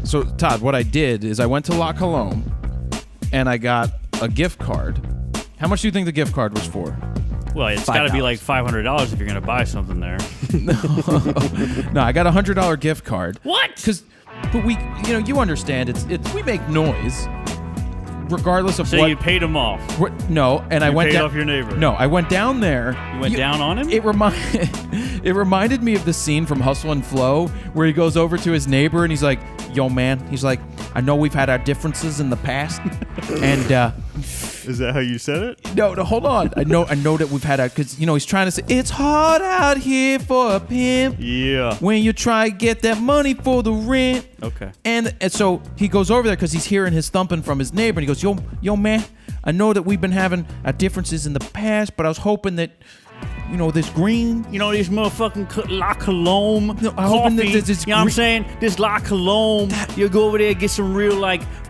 So, Todd, what I did is I went to La Colombe and I got a gift card. How much do you think the gift card was for? Well, it's got to be like $500 if you're going to buy something there. No, I got a $100 gift card. What? But we, you understand, it's we make noise regardless of so what. You paid him off. No, and I went paid down. off your neighbor. No, I went down there. You went down on him? It reminded me of the scene from Hustle and Flow where he goes over to his neighbor and he's like, "Yo, man," he's like, "I know we've had our differences in the past, and." Is that how you said it? No, hold on. I know that we've had because he's trying to say it's hard out here for a pimp. Yeah. When you try to get that money for the rent. Okay. And so he goes over there because he's hearing his thumping from his neighbor, and he goes, "Yo, man, I know that we've been having our differences in the past, but I was hoping that." This green. These motherfucking La Colombe hoping that coffee. this You know what I'm saying? This La Colombe. You go over there, get some real,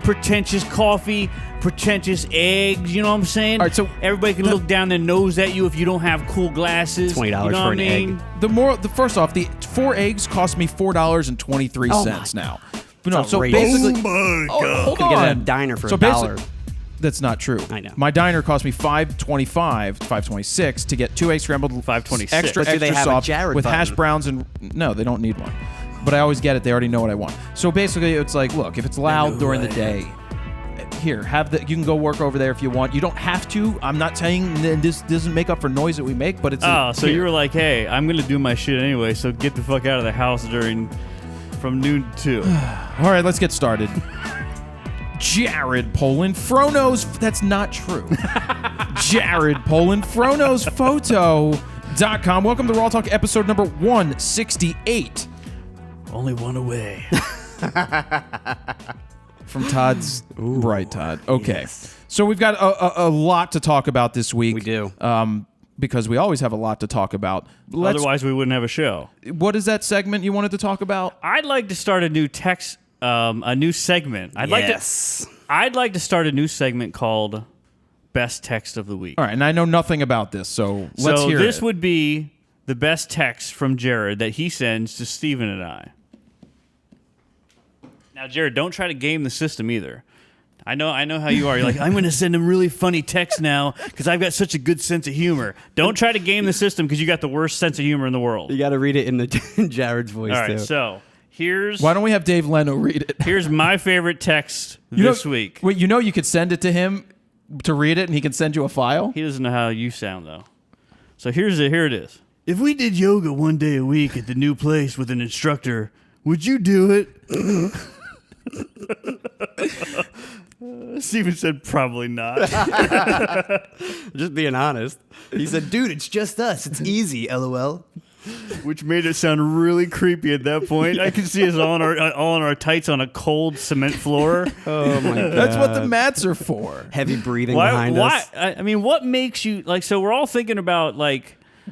pretentious coffee, pretentious eggs. You know what I'm saying? All right, so everybody can look down their nose at you if you don't have cool glasses. $20 for an egg. First off, the 4 eggs cost me $4.23 now. No, so outrageous. basically, Oh, my God. hold Could get on. at a diner for so $1. That's not true. I know. My diner cost me $5.26 to get 2 eggs scrambled, $5.26. extra But do they have a soft Jared with button? hash browns and no, they don't need one. But I always get it. They already know what I want. So basically, it's like, look, if it's loud during the day, here, you can go work over there if you want. You don't have to. I'm not saying this doesn't make up for noise that we make, but it's. So you were like, hey, I'm gonna do my shit anyway, so get the fuck out of the house from noon to 2. All right, let's get started. Jared Poland, that's not true. Jared Poland, FroKnowsPhoto.com. Welcome to RAWtalk episode number 168. Only one away. From Todd's right, Todd. Okay. Yes. So we've got a lot to talk about this week. We do. Because we always have a lot to talk about. Otherwise, we wouldn't have a show. What is that segment you wanted to talk about? I'd like to start a new a new segment. I'd like to start a new segment called Best Text of the Week. All right, and I know nothing about this, so let's hear it. So this would be the best text from Jared that he sends to Steven and I. Now, Jared, don't try to game the system either. I know how you are. You're like, I'm going to send him really funny text now because I've got such a good sense of humor. Don't try to game the system because you got the worst sense of humor in the world. You got to read it in Jared's voice, All right, too. so why don't we have Dave Leno read it? Here's my favorite text this week. Wait, you could send it to him to read it, and he can send you a file? He doesn't know how you sound, though. So here it is. If we did yoga one day a week at the new place with an instructor, would you do it? Steven said probably not. Just being honest. He said, dude, it's just us. It's easy, LOL. Which made it sound really creepy at that point. I could see us all in our tights on a cold cement floor. Oh, my God. That's what the mats are for. Heavy breathing behind us. I mean, what makes you, so we're all thinking about,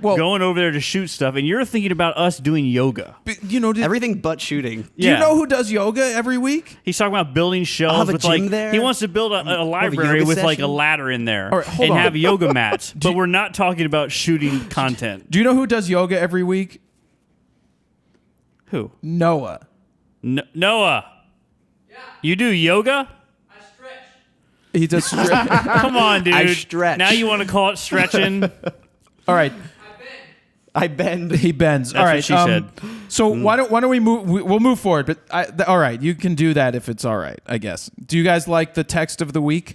going over there to shoot stuff, and you're thinking about us doing yoga. Everything but shooting. Do you know who does yoga every week? He's talking about building shelves with gym there? He wants to build a library with session? a ladder in there right, and have yoga mats. But we're not talking about shooting content. Do you know who does yoga every week? Who? Noah. Noah. Yeah. You do yoga? I stretch. He does stretch. Come on, dude. I stretch. Now you want to call it stretching? All right. I bend. He bends. That's all right. what she said. So why don't we move? We'll move forward. But all right, you can do that if it's all right, I guess. Do you guys like the text of the week?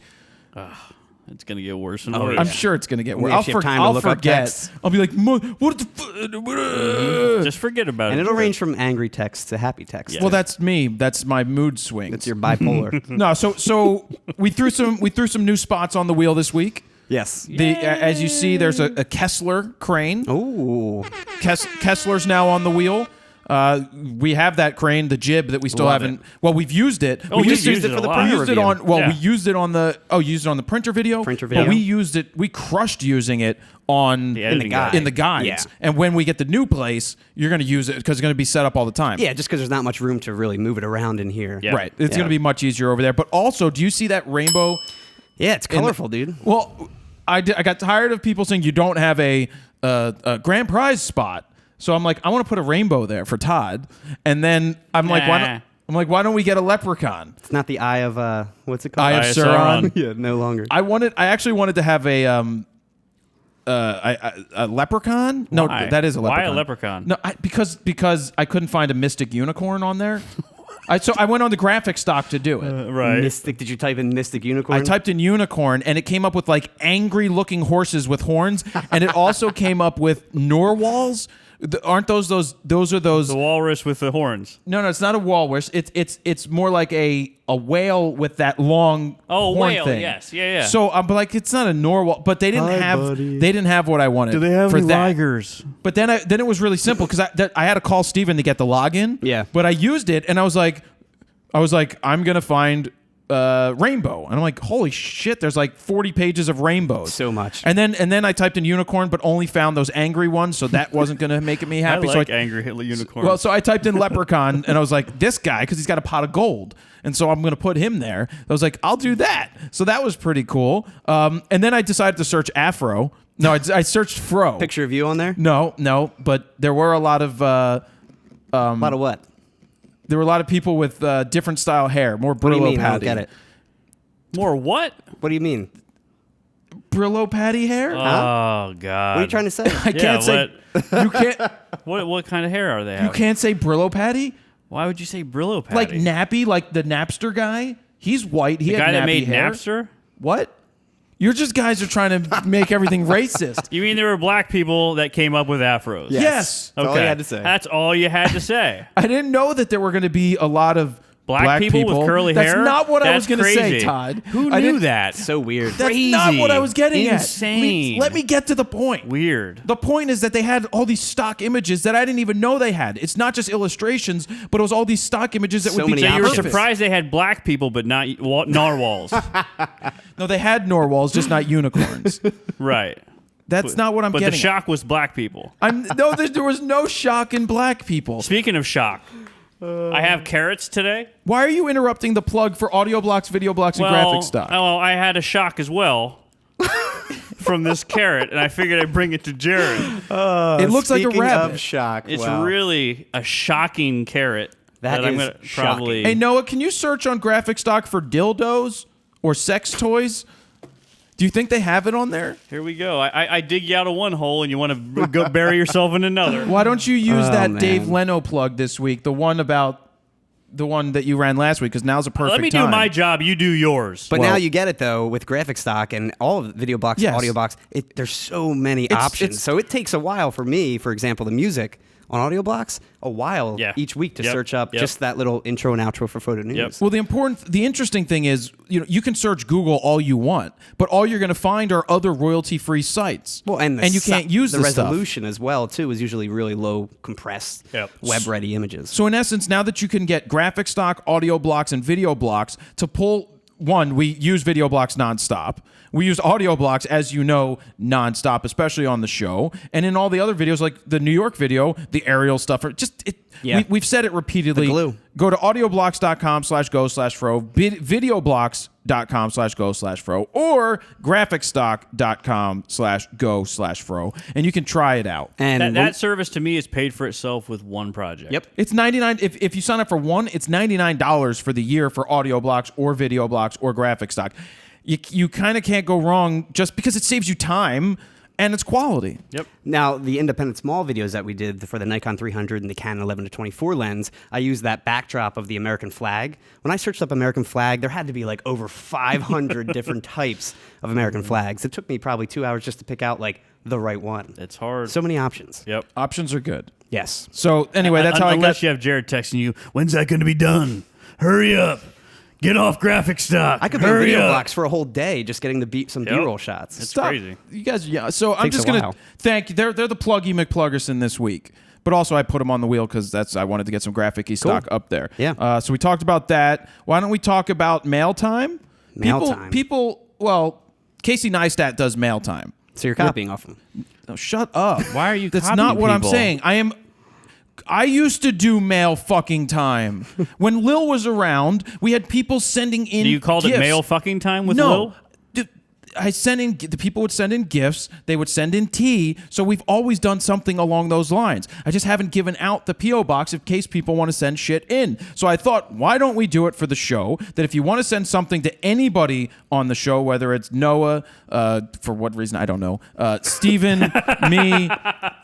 It's gonna get worse and worse. I'm sure it's gonna get worse. I'll forget. I'll be like, what the? Just forget about it. And it'll range from angry text to happy text. Yeah. Well, that's me. That's my mood swings. That's your bipolar. No. So we threw some new spots on the wheel this week. Yes. As you see, there's a Kessler crane. Ooh. Kessler's now on the wheel. We have that crane, the jib that we still haven't. Well, we've used it. Oh, we used it for the printer review. Yeah. We used it on the printer video. But we used it. We crushed using it on in the guides. Yeah. And when we get the new place, you're going to use it because it's going to be set up all the time. Yeah, just because there's not much room to really move it around in here. Yeah. Right. It's going to be much easier over there. But also, do you see that rainbow? Yeah, it's colorful, dude. Well, I got tired of people saying you don't have a grand prize spot. So I'm like, I want to put a rainbow there for Todd. And then I'm like, why not? I'm like, why don't we get a leprechaun? It's not the eye of what's it called? Eye of Sauron. Yeah, no longer. I actually wanted to have a leprechaun. No, Why? that is a leprechaun. Why a leprechaun? No, because I couldn't find a mystic unicorn on there. So I went on the graphic stock to do it. Right. Mystic. Did you type in mystic unicorn? I typed in unicorn, and it came up with like angry-looking horses with horns, and it also came up with narwhals. Aren't those are those? The walrus with the horns. No, it's not a walrus. It's more like a whale with that long horn whale. thing. Yes, yeah. So I'm like, it's not a narwhal, but they didn't have what I wanted. Do they have for any that. ligers? But then it was really simple because I had to call Steven to get the login. Yeah. But I used it, and I was like, I'm gonna find rainbow, and I'm like, holy shit, there's like 40 pages of rainbows. So much. And then I typed in unicorn, but only found those angry ones, so that wasn't gonna make me happy. I like angry unicorn. Well, so I typed in leprechaun, and I was like, this guy, because he's got a pot of gold, and so I'm gonna put him there. I was like, I'll do that. So that was pretty cool. And then I decided to search Afro. No, I searched Fro. Picture of you on there? No, but there were a lot of A lot of what? there were a lot of people with different style hair, more What do you Brillo mean? I don't patty. get it. More what? What do you mean? Brillo patty hair? Oh God. What are you trying to say? I can't say you can't What kind of hair are they you having? can't say Brillo patty? Why would you say Brillo patty? Like nappy, like the Napster guy? He's white. He the had guy that nappy made hair. Napster? What? You're just guys are trying to make everything racist. You mean there were black people that came up with afros? Yes. That's all you had to say. That's all you had to say. I didn't know that there were going to be a lot of Black people with curly hair? That's not what I was That's going to say, crazy. Todd. Who I knew didn't- that? So weird. That's not what I was getting Insane. at. Let me get to the point. Weird. The point is that they had all these stock images that I didn't even know they had. It's not just illustrations, but it was all these stock images that So would be many So you were options. surprised they had black people, but not narwhals. No, they had narwhals, just not unicorns. Right. That's not what I'm But getting the shock was black people. there was no shock in black people. Speaking of shock, I have carrots today. Why are you interrupting the plug for audio blocks, video blocks, and graphic stock? Oh, I had a shock as well from this carrot, and I figured I'd bring it to Jared. It looks like a Speaking rabbit. of shock. It's wow. really a shocking carrot That I'm is gonna probably. Hey, Noah, can you search on graphic stock for dildos or sex toys? Do you think they have it on there? Here we go. I dig you out of one hole, and you want to go bury yourself in another. Why don't you use that man. Dave Leno plug this week? The one that you ran last week, because now's a perfect Let me time. do my job. You do yours. But Well- now you get it though with graphic stock and all of the video blocks, Yes. audio blocks. There's so many options. it's- So it takes a while for me, for example, the music on audio blocks, a while Yeah. each week to Yep. search up Yep. just that little intro and outro for photo news. Yep. Well, the interesting thing is, you can search Google all you want, but all you're going to find are other royalty-free sites. Well, and you can't use the this stuff. resolution as well too is usually really low compressed Yep. web-ready images. So in essence, now that you can get graphic stock, audio blocks, and video blocks to pull one, we use video blocks nonstop. We use audio blocks, as you know, nonstop, especially on the show. And in all the other videos, like the New York video, the aerial stuff, Yeah. we've said it repeatedly. The glue. Go to audioblocks.com/go/fro, videoblocks.com/go/fro, or graphicstock.com/go/fro, and you can try it out. And that service to me is paid for itself with one project. Yep. It's $99. If you sign up for one, it's $99 for the year for audio blocks or video blocks or graphic stock. You kind of can't go wrong just because it saves you time and it's quality. Yep. Now, the independent small videos that we did for the Nikon 300 and the Canon 11-24 lens, I used that backdrop of the American flag. When I searched up American flag, there had to be like over 500 different types of American flags. It took me probably 2 hours just to pick out like the right one. It's hard. So many options. Yep. Options are good. Yes. So anyway, that's how I Unless got. you have Jared texting you, when's that going to be done? Hurry up. Get off graphic stock. I could be Hurry video up. blocks for a whole day just getting some Yep. B-roll shots. It's Stop. crazy. You guys, yeah. So I'm Takes just a gonna while. thank you. They're the Pluggy McPluggerson this week, but also I put them on the wheel because I wanted to get some graphic-y stock up there. Yeah. So we talked about that. Why don't we talk about mail time? Mail time. People. Well, Casey Neistat does mail time. So you're copying off them. No, shut up. Why are you That's copying not what people? I'm saying. I used to do mail fucking time. When Lil was around, we had people sending in You called gifts. it male fucking time with No. Lil? Dude, I sent in, the people would send in gifts, they would send in tea, so we've always done something along those lines. I just haven't given out the P.O. box in case people want to send shit in. So I thought, why don't we do it for the show, that if you want to send something to anybody on the show, whether it's Noah, for what reason, I don't know, Steven, me,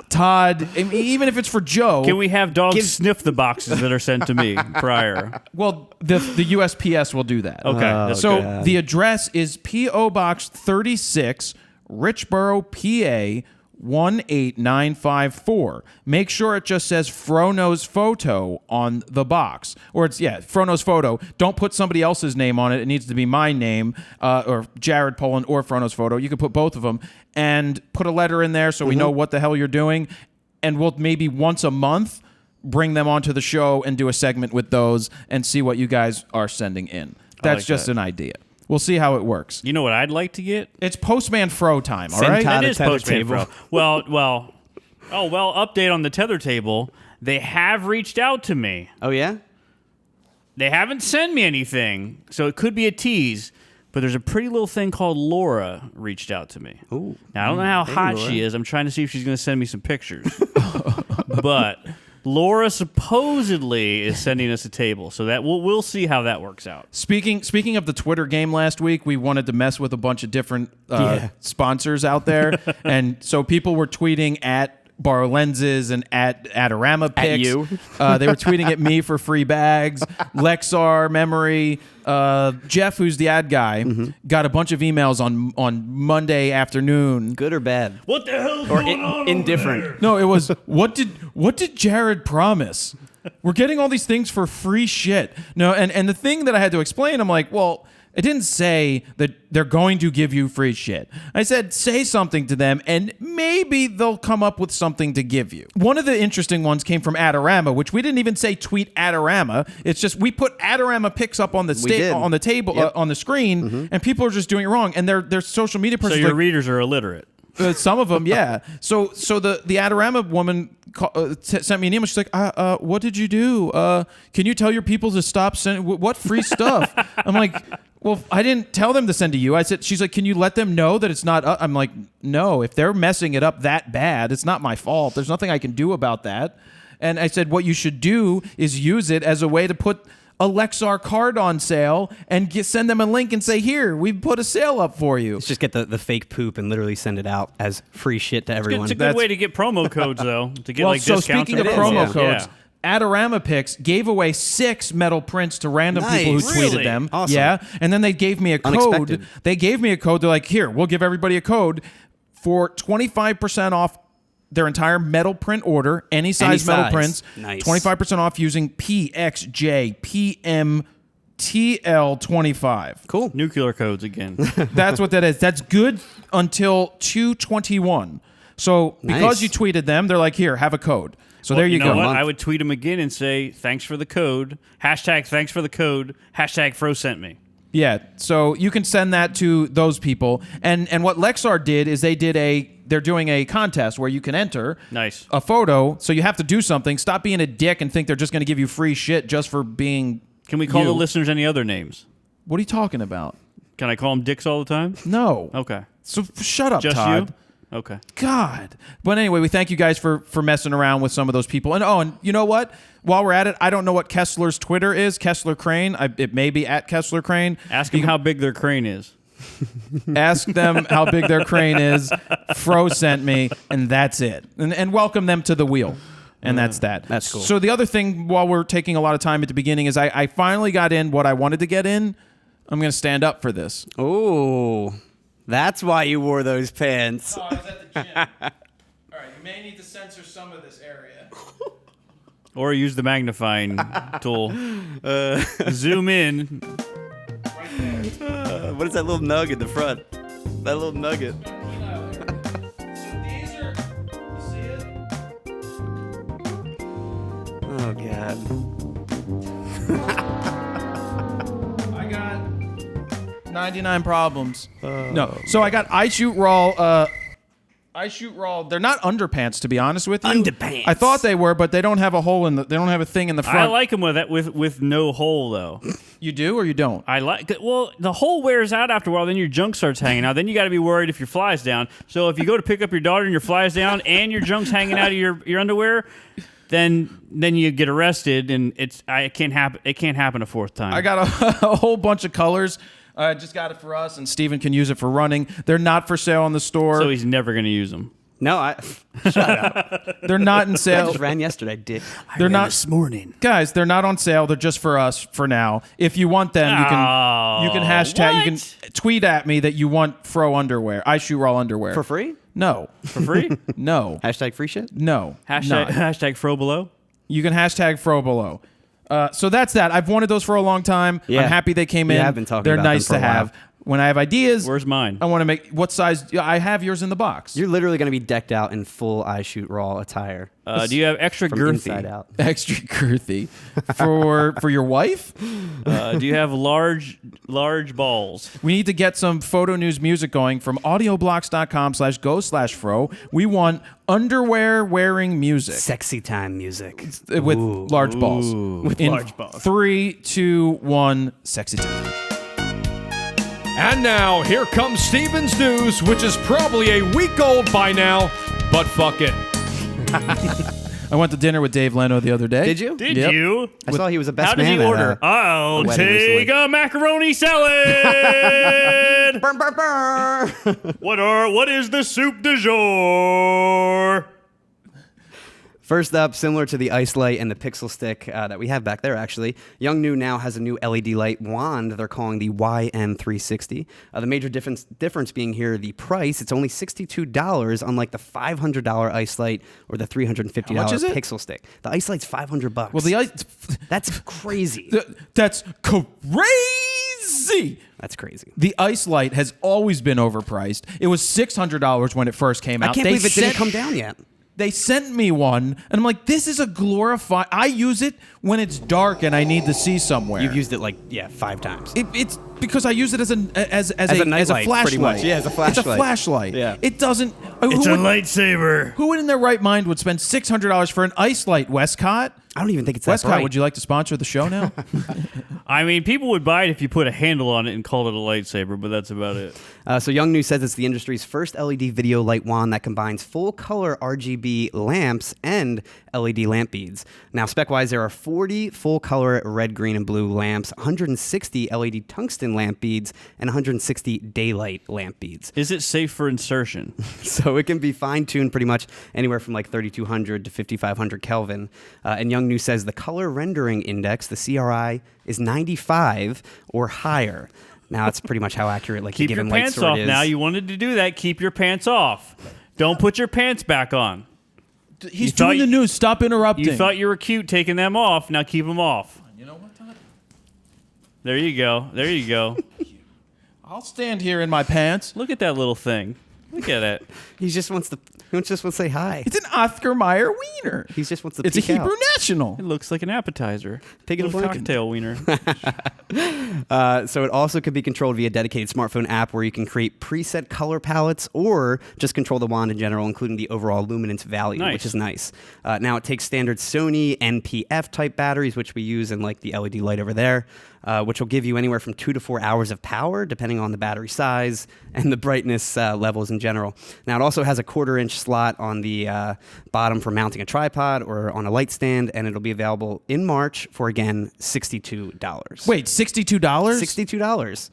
Todd, even if it's for Joe. Can we have dogs sniff the boxes that are sent to me prior? Well, the USPS will do that. Okay. So God. the address is P.O. Box 36, Richboro, PA 18954. Make sure it just says FroKnowsPhoto on the box. Or it's, FroKnowsPhoto. Don't put somebody else's name on it. It needs to be my name, or Jared Poland, or FroKnowsPhoto. You can put both of them. And put a letter in there so we know what the hell you're doing. And we'll maybe once a month bring them onto the show and do a segment with those and see what you guys are sending in. That's like just that. an idea. We'll see how it works. You know what I'd like to get? It's Postman Fro time, all Send right? Todd It a is tether Postman table. Pro. Update on the tether table. They have reached out to me. Oh, yeah? They haven't sent me anything, so it could be a tease. But there's a pretty little thing called Laura reached out to me. Ooh. Now, I don't know how hot Laura. she is. I'm trying to see if she's going to send me some pictures. But Laura supposedly is sending us a table, so that we'll see how that works out. Speaking of the Twitter game last week, we wanted to mess with a bunch of different sponsors out there. And so people were tweeting at Borrow Lenses and at AdoramaPix. At you. They were tweeting at me for free bags. Lexar, Memory, Jeff, who's the ad guy, got a bunch of emails on Monday afternoon. Good or bad? What the hell's Or going on? indifferent? No, it was what did Jared promise? We're getting all these things for free shit. No, and the thing that I had to explain, I'm like, well, it didn't say that they're going to give you free shit. I said, say something to them, and maybe they'll come up with something to give you. One of the interesting ones came from Adorama, which we didn't even say tweet Adorama. It's just we put AdoramaPix up on the did. on the table Yep. on the screen, and people are just doing it wrong. And their social media So person your readers are illiterate. some of them, yeah. So the Adorama woman sent me an email. She's like, "What did you do? Can you tell your people to stop sending what free stuff?" I'm like, "Well, I didn't tell them to send to you." I said, "She's like, can you let them know that it's not?" I'm like, "No, if they're messing it up that bad, it's not my fault. There's nothing I can do about that." And I said, "What you should do is use it as a way to put a Lexar card on sale and send them a link and say, here, we put a sale up for you." Let's just get the fake poop and literally send it out as free shit to everyone. It's a good way to get promo codes, though, to get Well, like so discounts. speaking of and promo promos. codes, Yeah. AdoramaPix gave away 6 metal prints to random people who Nice. tweeted Really? them. Awesome. Yeah, and then they gave me a code. Unexpected. They gave me a code. They're like, here, we'll give everybody a code for 25% off their entire metal print order, any size metal size. prints. Nice. 25% off using PXJPMTL25. Cool. Nuclear codes again. That's what that is. That's good until 2/21. So because Nice. you tweeted them, they're like, here, have a code. So there you know go. What? Month. I would tweet them again and say, thanks for the code. Hashtag thanks for the code. Hashtag Fro sent me. Yeah, so you can send that to those people. And what Lexar did is they're doing a contest where you can enter Nice. a photo. So you have to do something. Stop being a dick and think they're just going to give you free shit just for being. Can we call you. the listeners any other names? What are you talking about? Can I call them dicks all the time? No. Okay. So shut up, Just Todd. you? Okay. God. But anyway, we thank you guys for messing around with some of those people. And you know what? While we're at it, I don't know what Kessler's Twitter is. Kessler Crane. It may be at Kessler Crane. Ask them how big their crane is. Ask them how big their crane is. Fro sent me, and that's it. And welcome them to the wheel. And that's that. That's cool. So the other thing, while we're taking a lot of time at the beginning, is I finally got in what I wanted to get in. I'm going to stand up for this. Oh, that's why you wore those pants. Oh, I was at the gym. All right, you may need to censor some of this area. Or use the magnifying tool. Zoom in. Right there. What is that little nug in the front? That little nugget. So these are, you see it? Oh, God. I got 99 problems. No. So I got I Shoot Raw I shoot raw. They're not underpants, to be honest with you. Underpants. I thought they were, but they don't have a hole in the. They don't have a thing in the front. I like them with no hole though. You do or you don't? I like. Well, the hole wears out after a while. Then your junk starts hanging out. Then you got to be worried if your fly's down. So if you go to pick up your daughter and your fly's down and your junk's hanging out of your underwear, then you get arrested, and it can't happen a fourth time. I got a whole bunch of colors. I just got it for us, and Steven can use it for running. They're not for sale in the store. So he's never going to use them. No, shut up. They're not in I sale. just ran yesterday, dick. They're not this morning. Guys, they're not on sale. They're just for us for now. If you want them, you can hashtag. What? You can tweet at me that you want Fro underwear. I shoot raw underwear For free? No, For free? no, Hashtag free shit? no. not. Hashtag Fro below. You can hashtag Fro below. So that's that. I've wanted those for a long time. Yeah. I'm happy they came in. Yeah, I've been talking They're about them nice for a to have. while. When I have ideas, Where's mine? I want to make what size. I have yours in the box. You're literally going to be decked out in full I Shoot Raw attire. Do you have extra From girthy? inside out. Extra girthy for your wife. Do you have large balls? We need to get some photo news music going from audioblocks.com/go/fro. We want underwear wearing music Sexy time music. with large balls. With In large balls. 3, 2, 1, sexy time. And now, here comes Steven's news, which is probably a week old by now, but fuck it. I went to dinner with Dave Leno the other day. Did you? Did Yep. you? I saw he was a best How did man he at, order? I'll wedding take recently. a macaroni salad. Burr, burr, burr. What is the soup du jour? First up, similar to the ice light and the pixel stick that we have back there, actually, Young New now has a new LED light wand they're calling the YN360. The major difference being here the price. It's only $62, unlike the $500 ice light or the $350 How much is it? pixel stick. The ice light's $500. Well, the ice. That's crazy. That's crazy. That's crazy. The ice light has always been overpriced. It was $600 when it first came out. I can't believe it didn't come down yet. They sent me one, and I'm like, this is a glorified. I use it when it's dark and I need to see somewhere. You've used it 5 times. It's because I use it as a nightlight, flashlight. pretty much. Yeah, as a It's a flashlight. flashlight. Yeah. It doesn't. It's a lightsaber. Who in their right mind would spend $600 for an ice light, Westcott? I don't even think it's that Westcott, bright. would you like to sponsor the show now? I mean, people would buy it if you put a handle on it and called it a lightsaber, but that's about it. So Young New says it's the industry's first LED video light wand that combines full-color RGB lamps and LED lamp beads. Now, spec-wise, there are 40 full-color red, green, and blue lamps, 160 LED tungsten lamp beads, and 160 daylight lamp beads. Is it safe for insertion? So it can be fine-tuned pretty much anywhere from 3,200 to 5,500 Kelvin. And Young New says the color rendering index, the CRI, is 95 or higher. Now, it's pretty much how accurate Keep a your given light pants sword off is. now. You wanted to do that. Keep your pants off. Don't put your pants back on. He's doing the news. Stop interrupting. You thought you were cute taking them off. Now keep them off. You know what, Todd? There you go. There you go. I'll stand here in my pants. Look at that little thing. Look at it. He just wants to say hi. It's an Oscar Mayer wiener. He just wants to It's a peek out. Hebrew national. It looks like an appetizer. Pig in a Little blanket. cocktail wiener. So it also could be controlled via a dedicated smartphone app where you can create preset color palettes or just control the wand in general, including the overall luminance value, Nice. which is nice. Now it takes standard Sony NPF type batteries, which we use in the LED light over there, which will give you anywhere from 2 to 4 hours of power, depending on the battery size and the brightness levels in general. Now it also has a 1/4-inch slot on the bottom for mounting a tripod or on a light stand, and it'll be available in March for, again, $62. Wait, $62? $62.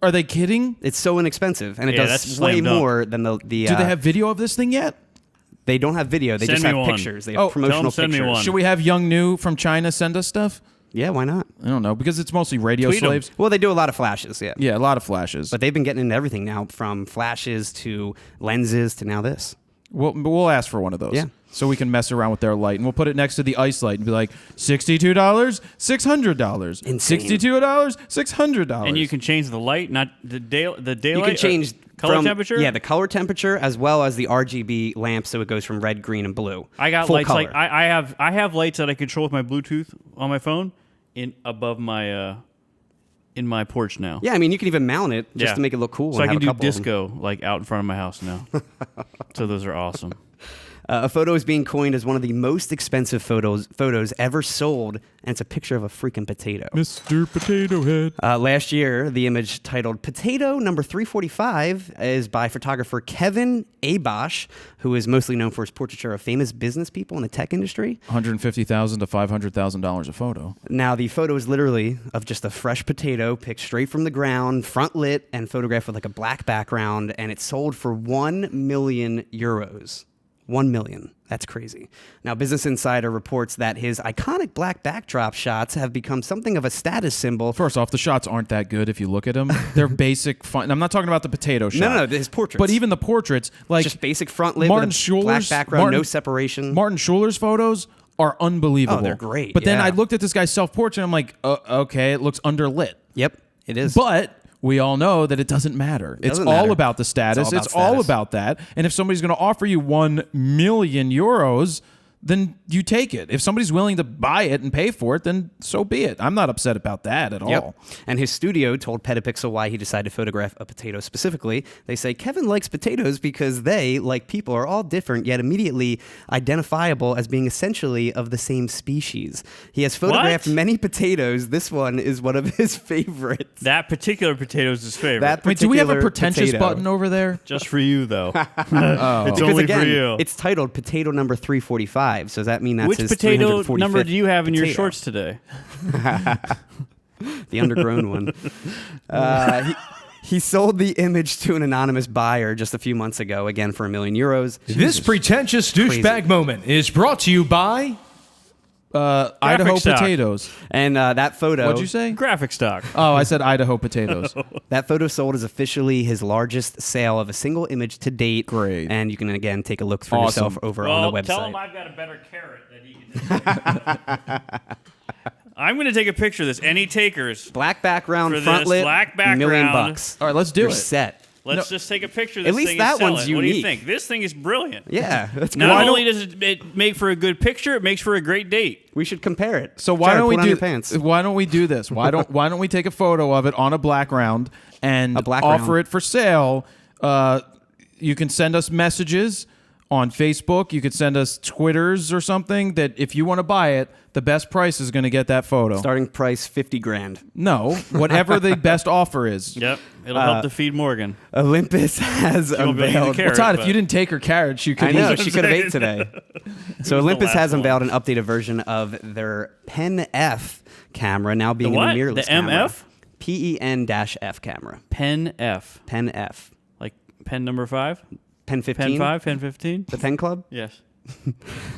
Are they kidding? It's so inexpensive, and it Yeah, that's does slam way dunk. more than the. Do they have video of this thing yet? They don't have video. They Send just me have one. pictures. They Oh, have promotional tell 'em send me pictures. one. Should we have Young New from China send us stuff? Yeah, why not? I don't know, because it's mostly radio Tweet 'em. slaves. Well, they do a lot of flashes. Yeah. Yeah, a lot of flashes. But they've been getting into everything now, from flashes to lenses to now this. We'll ask for one of those. Yeah. So we can mess around with their light, and we'll put it next to the ice light and be like, $62, $600, Insane. $62, $600. And you can change the light, not the daylight. You can change color from- temperature. Yeah, the color temperature as well as the RGB lamp, so it goes from red, green, and blue. I got Full lights color. like I have lights that I control with my Bluetooth on my phone in above my in my porch now. Yeah, I mean, you can even mount it just Yeah. to make it look cool. So and I can have a do couple of them. disco like out in front of my house now. So those are awesome. A photo is being coined as one of the most expensive photos ever sold, and it's a picture of a freaking potato. Mr. Potato Head. Last year, the image titled Potato Number 345 is by photographer Kevin Abosh, who is mostly known for his portraiture of famous business people in the tech industry. $150,000 to $500,000 a photo. Now, the photo is literally of just a fresh potato picked straight from the ground, front lit, and photographed with like a black background, and it sold for 1 million euros. 1 million. That's crazy. Now, Business Insider reports that his iconic black backdrop shots have become something of a status symbol. First off, the shots aren't that good if you look at them. They're basic. I'm not talking about the potato shot. No, his portraits. But even the portraits, like just basic front lit Martin with a black Schuler's background, no separation. Martin Schuler's photos are unbelievable. Oh, they're great, But then yeah. I looked at this guy's self-portrait and I'm like, okay, it looks underlit. Yep, it is. But we all know that it doesn't matter. It's doesn't all matter. about the status. It's It's all all about about that. And if somebody's going to offer you 1 million euros, then you take it. If somebody's willing to buy it and pay for it, then so be it. I'm not upset about that at all. And his studio told Petapixel why he decided to photograph a potato specifically. They say Kevin likes potatoes because they, like people, are all different yet immediately identifiable as being essentially of the same species. He has photographed What? many potatoes. This one is one of his favorites. That particular potato is his favorite. That Wait, do we have a particular pretentious potato. button over there? Just for you, though. It's Because only again, for you. it's titled Potato Number 345. So does that mean that's Which his potato 345th number do you have in your potato? shorts today? The undergrown one. He sold the image to an anonymous buyer just a few months ago, again for €1 million. This pretentious douchebag moment is brought to you by... Idaho stock. potatoes. And that photo, What'd you say? Graphic stock. Oh, I said Idaho potatoes. that photo sold is officially his largest sale of a single image to date. Great. And you can again take a look for Awesome. yourself over Well, on the website. tell him I've got a better carrot that he can I'm going to take a picture of this. Any takers? Black background, For front this lit, black $1 million. background. All right, let's do You're it. set. Let's just take a picture of this At least thing that and sell one's it. What do you unique. think? This thing is brilliant. Yeah, that's Not good. only does it make for a good picture, it makes for a great date. We should compare it. So why Jared, don't we put on do your pants? Why don't we do this? Why don't we take a photo of it on a background and offer it for sale? You can send us messages on Facebook. You could send us Twitters or something that if you want to buy it, the best price is going to get that photo. Starting price $50,000. No, whatever the best offer is. Yep. It'll help to feed Morgan. Olympus has won't be able to eat the unveiled. carrot. Todd, if but- you didn't take her carrots, you could I know eat. she could have ate today. So Olympus last has one. unveiled an updated version of their Pen F camera, now being The what? a mirrorless The camera. MF? PEN-F camera. Pen F. Pen F. Like pen number 5? Pen 15. Pen 5? Pen 15? The Pen Club. Yes.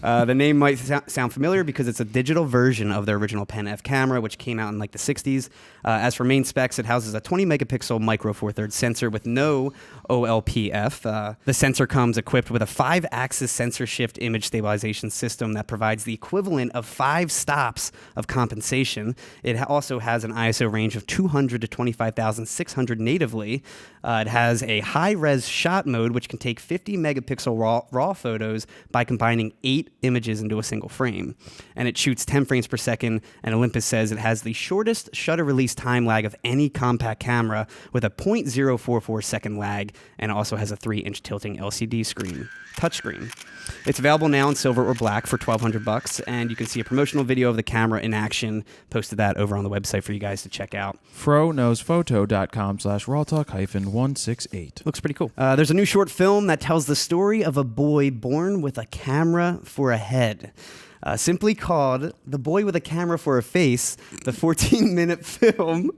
The name might sound familiar because it's a digital version of their original Pen F camera, which came out in like the 60s. As for main specs, it houses a 20 megapixel micro four thirds sensor with no OLPF. The sensor comes equipped with a 5-axis sensor shift image stabilization system that provides the equivalent of 5 stops of compensation. It also has an ISO range of 200 to 25,600 natively. It has a high-res shot mode, which can take 50 megapixel raw photos by combining 8 images into a single frame. And it shoots 10 frames per second, and Olympus says it has the shortest shutter release time lag of any compact camera with a 0.044 second lag, and also has a 3-inch tilting LCD screen, touchscreen. It's available now in silver or black for $1,200, and you can see a promotional video of the camera in action. Posted that over on the website for you guys to check out. FroKnowsPhoto.com/RAWtalk-168. Looks pretty cool. There's a new short film that tells the story of a boy born with a camera for a head. Simply called The Boy with a Camera for a Face, the 14-minute film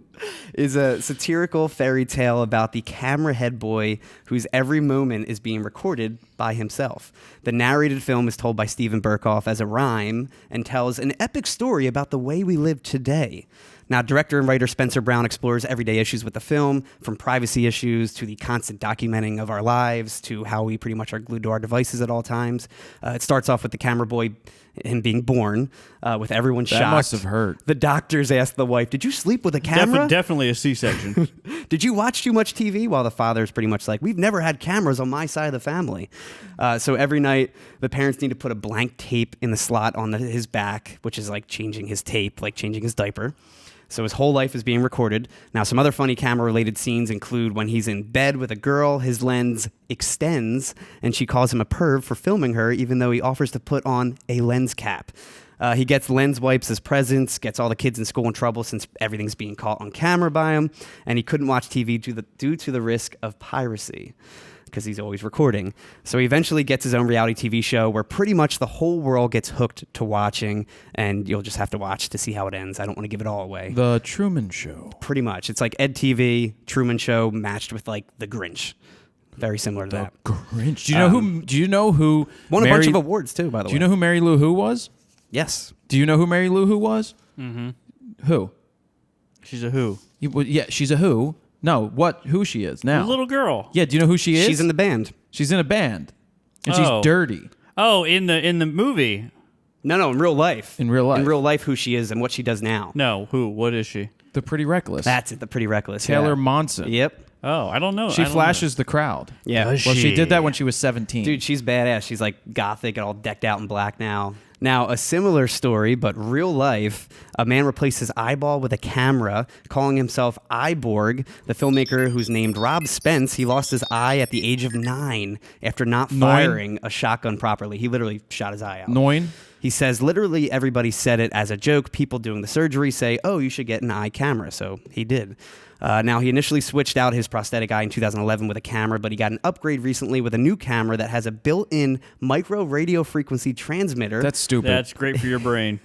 is a satirical fairy tale about the camera head boy whose every moment is being recorded by himself. The narrated film is told by Steven Berkoff as a rhyme and tells an epic story about the way we live today. Now, director and writer Spencer Brown explores everyday issues with the film, from privacy issues to the constant documenting of our lives to how we pretty much are glued to our devices at all times. It starts off with the camera boy, him being born, with everyone shocked. That must have hurt. The doctors ask the wife, "Did you sleep with a camera? Definitely a C-section. Did you watch too much TV?" While the father is pretty much like, "We've never had cameras on my side of the family." So every night, the parents need to put a blank tape in the slot on his back, which is like changing his tape, like changing his diaper. So his whole life is being recorded. Now, some other funny camera-related scenes include when he's in bed with a girl, his lens extends, and she calls him a perv for filming her, even though he offers to put on a lens cap. He gets lens wipes as presents, gets all the kids in school in trouble since everything's being caught on camera by him, and he couldn't watch TV due to the risk of piracy, because he's always recording. So he eventually gets his own reality TV show where pretty much the whole world gets hooked to watching, and you'll just have to watch to see how it ends. I don't want to give it all away. The Truman Show. Pretty much. It's like EdTV, Truman Show matched with like The Grinch. Very similar to that. Grinch. Do you know who won a bunch of awards too, by the way. Do you know who Mary Lou Who was? Yes. Do you know who Mary Lou Who was? Mm-hmm. Who? She's a who? Yeah, she's a who. No, who she is now. A little girl. Yeah, do you know who she is? She's in the band. She's in a band. And Oh. she's dirty. Oh, in the movie. No, in real life. In real life. In real life, who she is and what she does now. No, who? What is she? The Pretty Reckless. That's it, the Pretty Reckless. Taylor yeah. Monson. Yep. Oh, I don't know. She I don't flashes the crowd. Yeah. Does Well, she she? did that when she was 17. Dude, she's badass. She's like gothic and all decked out in black now. Now, a similar story, but real life, a man replaced his eyeball with a camera, calling himself Eyeborg. The filmmaker, who's named Rob Spence, he lost his eye at the age of 9 after not firing a shotgun properly. He literally shot his eye out. 9? He says, literally everybody said it as a joke. People doing the surgery say, oh, you should get an eye camera. So he did. Now, he initially switched out his prosthetic eye in 2011 with a camera, but he got an upgrade recently with a new camera that has a built-in micro radio frequency transmitter. That's stupid. That's great for your brain.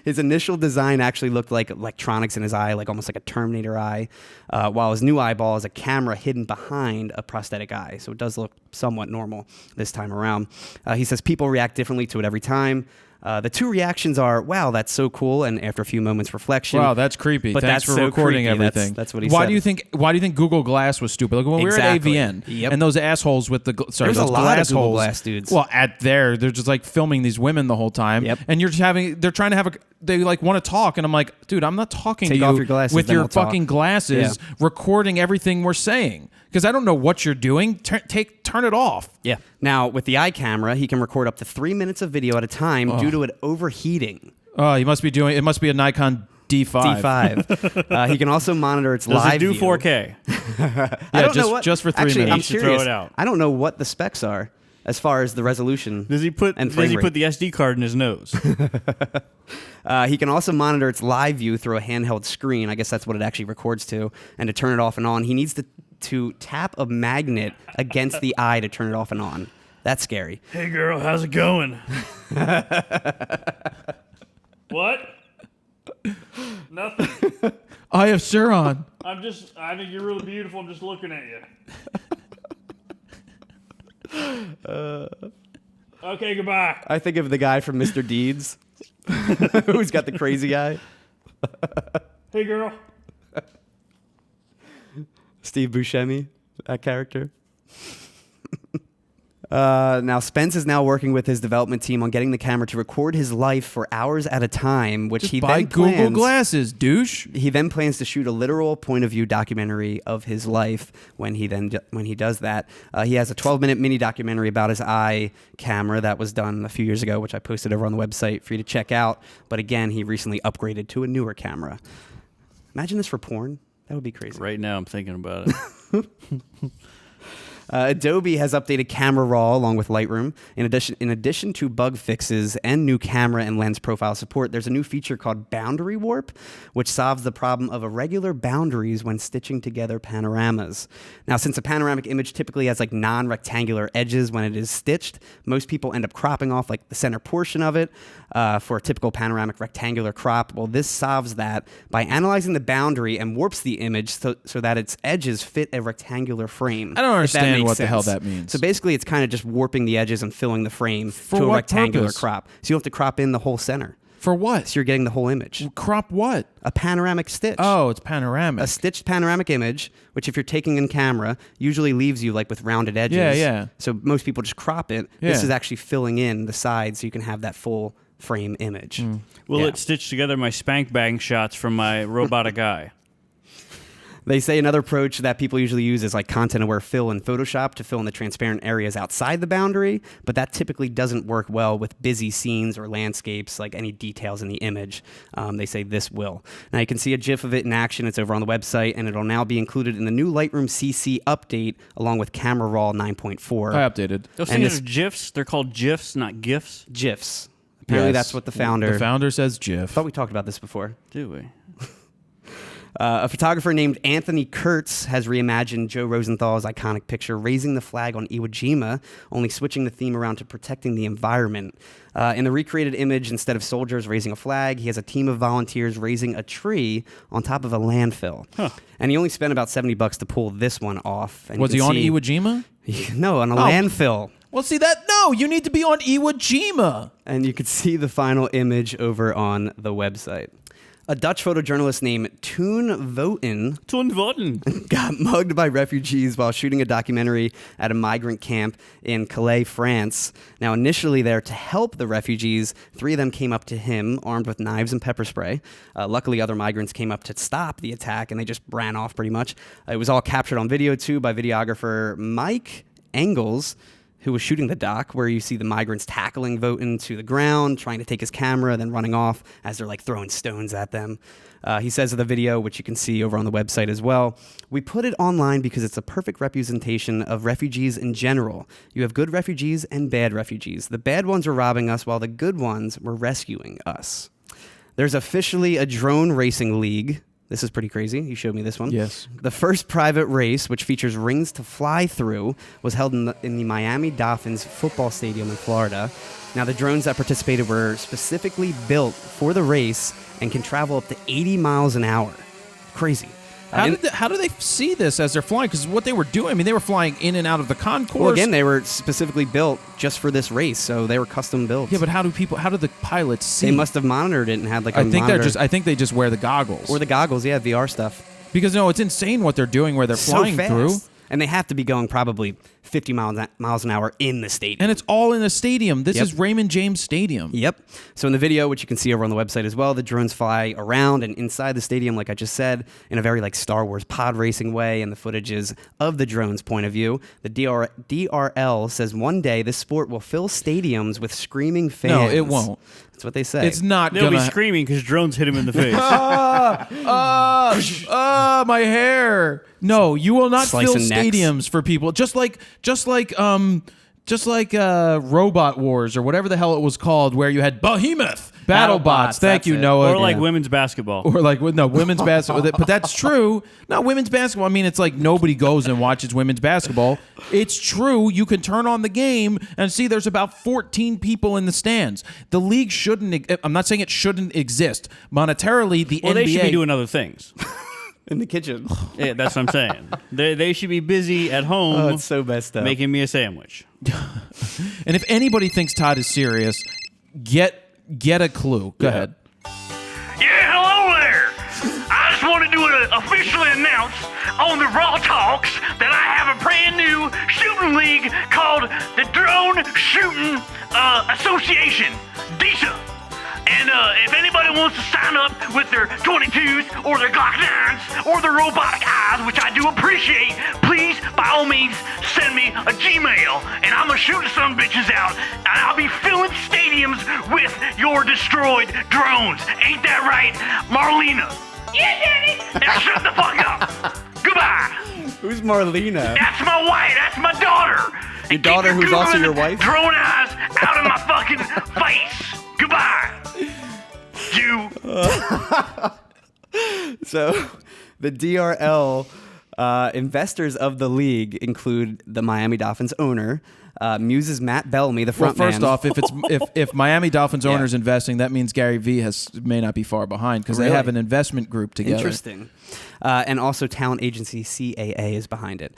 His initial design actually looked like electronics in his eye, like almost like a Terminator eye, while his new eyeball is a camera hidden behind a prosthetic eye. So it does look somewhat normal this time around. He says people react differently to it every time. The two reactions are, wow, that's so cool, and after a few moments reflection, Wow, that's creepy. But Thanks that's for so recording creepy. everything. That's what he why said. Do you think Google Glass was stupid? Like when Exactly. we were at AVN Yep. and those assholes with the There's a those lot of glass Google holes. Glass dudes. Well, they're just like filming these women the whole time. Yep. And you're just they're trying to have they like want to talk, and I'm like, dude, I'm not talking Take to off you your glasses, with then your we'll talk. fucking glasses, recording everything we're saying. Because I don't know what you're doing. Turn it off. Yeah. Now, with the eye camera, he can record up to 3 minutes of video at a time due to it overheating. Oh, it must be a Nikon D5. D5. He can also monitor its Does live it do view. 4K? I don't know just for 3 Actually, minutes. I'm You should curious. throw it out. I don't know what the specs are as far as the resolution. Does he put and the frame rate. SD card in his nose? He can also monitor its live view through a handheld screen. I guess that's what it actually records to. And to turn it off and on, he needs to tap a magnet against the eye to turn it off and on. That's scary. Hey girl, how's it going? What? Nothing. I have Suron. I think you're really beautiful. I'm just looking at you. Okay, goodbye. I think of the guy from Mr. Deeds who's got the crazy eye. Hey girl. Steve Buscemi, that character. Now, Spence is now working with his development team on getting the camera to record his life for hours at a time, which he Buy then Google plans. Glasses, douche. He then plans to shoot a literal point-of-view documentary of his life when he does that. He has a 12-minute mini documentary about his eye camera that was done a few years ago, which I posted over on the website for you to check out. But again, he recently upgraded to a newer camera. Imagine this for porn. That would be crazy. Right now, I'm thinking about it. Adobe has updated Camera Raw along with Lightroom. In addition to bug fixes and new camera and lens profile support, there's a new feature called Boundary Warp, which solves the problem of irregular boundaries when stitching together panoramas. Now, since a panoramic image typically has like non-rectangular edges when it is stitched, most people end up cropping off like the center portion of it for a typical panoramic rectangular crop. Well, this solves that by analyzing the boundary and warps the image so that its edges fit a rectangular frame. I don't understand what the hell sense. that means. So basically, it's kind of just warping the edges and filling the frame For to a what rectangular purpose? crop. So you don't have to crop in the whole center. For what? So you're getting the whole image. Crop what? A panoramic stitch. Oh, it's panoramic. A stitched panoramic image, which if you're taking in camera, usually leaves you like with rounded edges. Yeah. So most people just crop it. This Yeah. is actually filling in the sides so you can have that full frame image. Will Yeah. it stitch together my spank bang shots from my robotic eye? They say another approach that people usually use is like content-aware fill in Photoshop to fill in the transparent areas outside the boundary, but that typically doesn't work well with busy scenes or landscapes, like any details in the image. They say this will. Now you can see a GIF of it in action. It's over on the website, and it'll now be included in the new Lightroom CC update along with Camera Raw 9.4. I updated. Those things are GIFs. They're called GIFs, not GIFs. GIFs. Apparently that's what the founder... The founder says I GIF. thought we talked about this before. Do we? A photographer named Anthony Kurtz has reimagined Joe Rosenthal's iconic picture, raising the flag on Iwo Jima, only switching the theme around to protecting the environment. In the recreated image, instead of soldiers raising a flag, he has a team of volunteers raising a tree on top of a landfill. Huh. And he only spent about $70 to pull this one off. And Was he on Iwo Jima? No, on a landfill. Well, see that? No, you need to be on Iwo Jima. And you could see the final image over on the website. A Dutch photojournalist named Toon Voeten got mugged by refugees while shooting a documentary at a migrant camp in Calais, France. Now, initially there to help the refugees, 3 of them came up to him armed with knives and pepper spray. Luckily, other migrants came up to stop the attack, and they just ran off pretty much. It was all captured on video, too, by videographer Mike Engels, who was shooting the doc, where you see the migrants tackling Voeten to the ground, trying to take his camera, then running off as they're like throwing stones at them. He says in the video, which you can see over on the website as well, "We put it online because it's a perfect representation of refugees in general. You have good refugees and bad refugees. The bad ones were robbing us while the good ones were rescuing us." There's officially a drone racing league. This is pretty crazy. You showed me this one. Yes. The first private race, which features rings to fly through, was held in the Miami Dolphins football stadium in Florida. Now, the drones that participated were specifically built for the race and can travel up to 80 miles an hour. Crazy. How do they see this as they're flying? Because what they were doing, I mean, they were flying in and out of the concourse. Well, again, they were specifically built just for this race, so they were custom built. Yeah, but how do the pilots see? They must have monitored it and had like a monitor. I think they just wear the goggles. Or the goggles, yeah, VR stuff. Because no, it's insane what they're doing where they're flying through. And they have to be going probably 50 miles an hour in the stadium. And it's all in a stadium. This is Raymond James Stadium. Yep. So in the video, which you can see over on the website as well, the drones fly around and inside the stadium, like I just said, in a very like Star Wars pod racing way, and the footage is of the drone's point of view. The DRL says one day this sport will fill stadiums with screaming fans. No, it won't. That's what they say. It's not They'll gonna... be screaming because drones hit him in the face. My hair. No, you will not fill stadiums for people. Just like Robot Wars or whatever the hell it was called, where you had Behemoth BattleBots. Thank you, Noah. Or like women's basketball. Or like women's basketball. But that's true. No, women's basketball. I mean, it's like nobody goes and watches women's basketball. It's true. You can turn on the game and see there's about 14 people in the stands. The league shouldn't. I'm not saying it shouldn't exist monetarily. The NBA. They should be doing other things. In the kitchen. Yeah, that's what I'm saying. They should be busy at home. Oh, it's so messed up. Making me a sandwich. And if anybody thinks Todd is serious, get a clue. Go ahead. Yeah, hello there. I just wanted to officially announce on the RAWtalks that I have a brand new shooting league called the Drone Shooting Association, DISA. And if anybody wants to sign up with their 22s or their Glock 9s or their robotic eyes, which I do appreciate, please, by all means, send me a Gmail. And I'm going to shoot some bitches out. And I'll be filling stadiums with your destroyed drones. Ain't that right, Marlena? Yeah, Daddy. Now shut the fuck up. Goodbye. Who's Marlena? That's my wife. That's my daughter. Your daughter who's also your wife? Drone eyes out of my fucking face. Goodbye. You. So, the DRL investors of the league include the Miami Dolphins owner, Muse's Matt Bellamy, the front Well, first man. off, if Miami Dolphins owner's investing, that means Gary Vee may not be far behind because they have an investment group together. Interesting. And also talent agency CAA is behind it.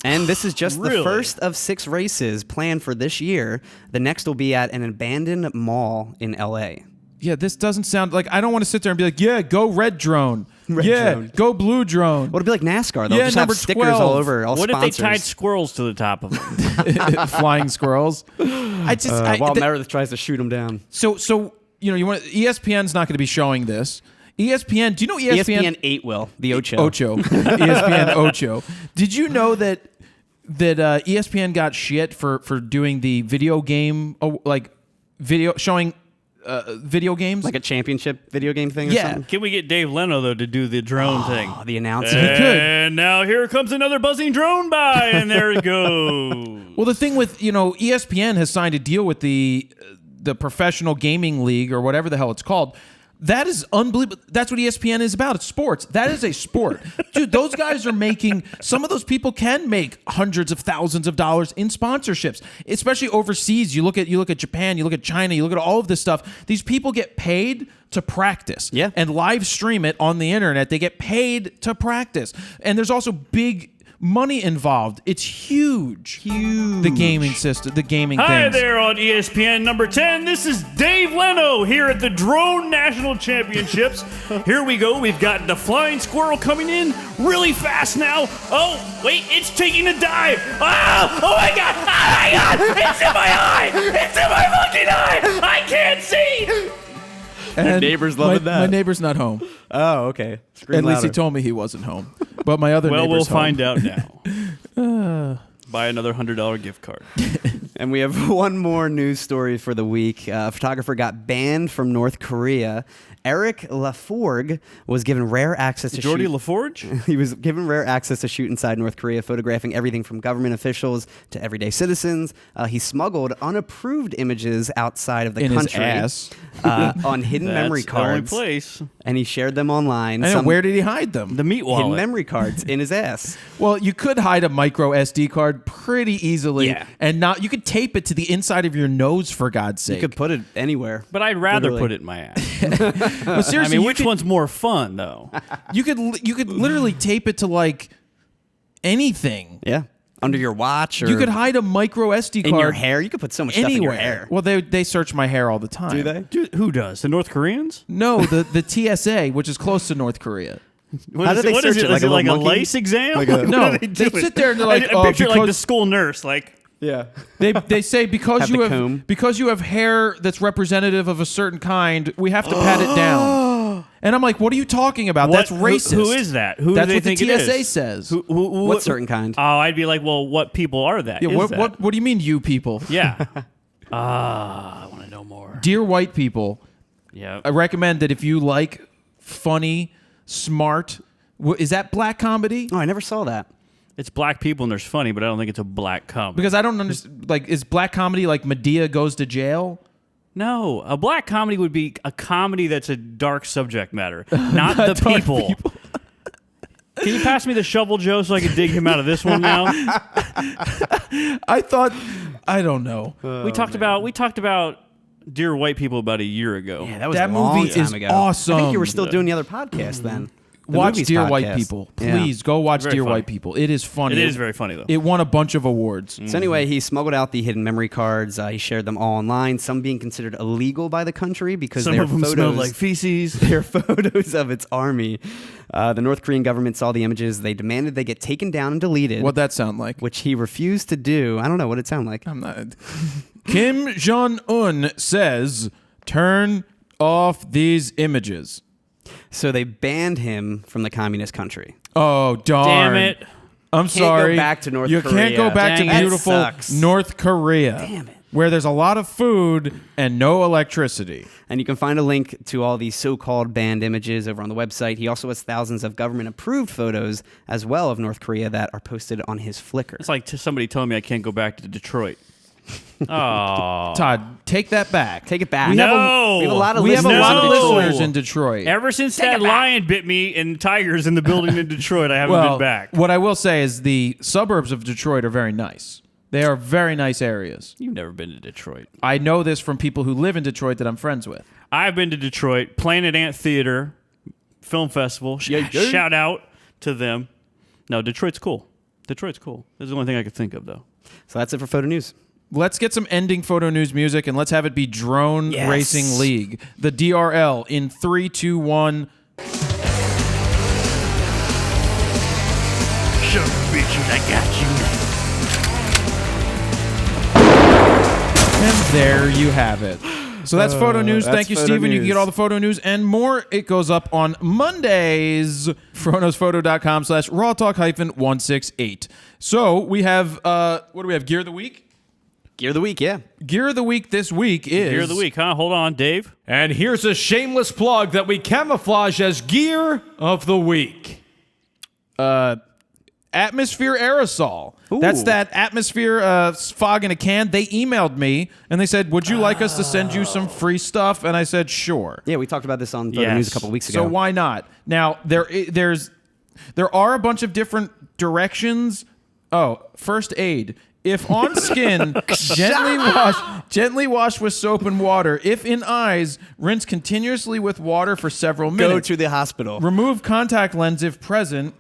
And this is just the first of 6 races planned for this year. The next will be at an abandoned mall in LA. Yeah, this doesn't sound like, I don't want to sit there and be like, yeah, go red drone. Drone. Go blue drone. Well, it'll be like NASCAR. They'll Yeah, just have number stickers 12. all over, all What sponsors. if they tied squirrels to the top of them? Flying squirrels. While Meredith tries to shoot them down. So ESPN's not going to be showing this. ESPN. Do you know ESPN? ESPN 8 will the Ocho. ESPN Ocho. Did you know that ESPN got shit for doing the video game showing video games, Like a championship video game thing or Yeah. something? Can we get Dave Leno, though, to do the drone thing? Oh, the announcer. could. And now here comes another buzzing drone by, and there it goes. Well, the thing with ESPN has signed a deal with the Professional Gaming League or whatever the hell it's called. That is unbelievable. That's what ESPN is about. It's sports. That is a sport. Dude, those guys are making, some of those people can make hundreds of thousands of dollars in sponsorships, especially overseas. You look at Japan, you look at China, you look at all of this stuff. These people get paid to practice and live stream it on the internet. They get paid to practice. And there's also big money involved. It's huge. The gaming system, the gaming Hi things. there on ESPN number 10. This is Dave Leno here at the Drone National Championships. Here we go. We've got the flying squirrel coming in really fast now. Oh, wait, it's taking a dive. Oh my God. Oh my God. It's in my eye. It's in my fucking eye. I can't see. And neighbor's loving that. My neighbor's not home. Oh, okay. Scream At least he louder. told me he wasn't home. But my other Well, we'll neighbor's home. find out now. Buy another $100 gift card. And we have one more news story for the week. A photographer got banned from North Korea. Eric Laforgue was given rare access to Jordy shoot. LaForge? He was given rare access to shoot inside North Korea, photographing everything from government officials to everyday citizens. He smuggled unapproved images outside of the In his country ass. On hidden memory That's the only cards, place. and he shared them online. I know, where did he hide them? The meat hidden wallet. memory cards in his ass. Well, you could hide a micro SD card pretty easily, Yeah. and you could tape it to the inside of your nose, for God's sake. You could put it anywhere. But I'd rather Literally. put it in my ass. But seriously, I mean, you which could, one's more fun, though? you could literally tape it to like anything. Yeah, under your watch, or You could hide a micro SD card in your hair. You could put so much stuff in your anywhere. hair. Well, they search my hair all the time. Do they? Dude, who does? The North Koreans? No, the TSA, which is close to North Korea. What How is do they what search is it? Is Like a it like a little monkey? lice exam? Like a- What No, are they doing? sit there and they're like, I oh, picture like the because- school nurse, like, Yeah. They say because Have you the have comb. because you have hair that's representative of a certain kind, we have to pat it down. And I'm like, what are you talking about? what, That's racist. Who is that? Who That's do they what think the it TSA is? says. Who, What certain kind? Oh, I'd be like, well, what people are that? Yeah, Is what do you mean, you people? Yeah. I want to know more. Dear white people, Yeah. I recommend that if you like funny, smart, is that black comedy? Oh, I never saw that. It's black people and there's funny, but I don't think it's a black comedy. Because I don't understand. Like, is black comedy like Medea goes to jail? No, a black comedy would be a comedy that's a dark subject matter, not the dark people. Can you pass me the shovel, Joe, so I can dig him out of this one now? I thought, I don't know. We talked about Dear White People about a year ago. Yeah, that was That a long movie time is ago. awesome. I think you were still doing the other podcast then. The Watch movies Dear White podcast. People. Yeah. Please go watch Very Dear funny. White People. It is funny. It is very funny, though. It won a bunch of awards. So anyway, he smuggled out the hidden memory cards. He shared them all online, some being considered illegal by the country because Some they're of them photos. smell like feces. They're photos of its army. The North Korean government saw the images. They demanded they get taken down and deleted, What'd that sound like? which he refused to do. I don't know what it sounded like. I'm not. Kim Jong-un says, turn off these images. So they banned him from the communist country. Oh, darn. Damn it. I'm sorry. go back to North You can't Korea. go back Dang to it. beautiful That sucks. North Korea. Damn it. Where there's a lot of food and no electricity. And you can find a link to all these so-called banned images over on the website. He also has thousands of government-approved photos as well of North Korea that are posted on his Flickr. It's like somebody telling me I can't go back to Detroit. Oh. Todd, take that back. Take it back. We have a- No. We have a lot of We have listeners a lot of in Detroit. listeners in Detroit. Ever since that lion bit me and tigers in the building in Detroit, I haven't Well, been back. what I will say is the suburbs of Detroit are very nice. They are very nice areas. You've never been to Detroit. I know this from people who live in Detroit that I'm friends with. I've been to Detroit, Planet Ant Theater, Film Festival. Shout out to them. No, Detroit's cool. Detroit's cool. That's the only thing I could think of, though. So that's it for Photo News. Let's get some ending photo news music and let's have it be Drone Yes. Racing League. The DRL in 3, 2, 1. Son of a bitches, I got you. And there you have it. So that's photo news. That's Thank you, photo Steven. You can news. get all the photo news and more. It goes up on Mondays. FroKnowsPhoto.com/RAWtalk-168. So we have, what do we have? Gear of the week? Gear of the week, yeah. Gear of the week this week is... Gear of the week, huh? Hold on, Dave. And here's a shameless plug that we camouflage as gear of the week. Atmosphere Aerosol. That's that atmosphere fog in a can. They emailed me and they said, would you like us to send you some free stuff? And I said, sure. Yeah, we talked about this on Photo Yes. News a couple weeks ago. So why not? Now, there are a bunch of different directions. Oh, first aid. If on skin, gently wash with soap and water. If in eyes, rinse continuously with water for several Go minutes. to the hospital. Remove contact lens if present.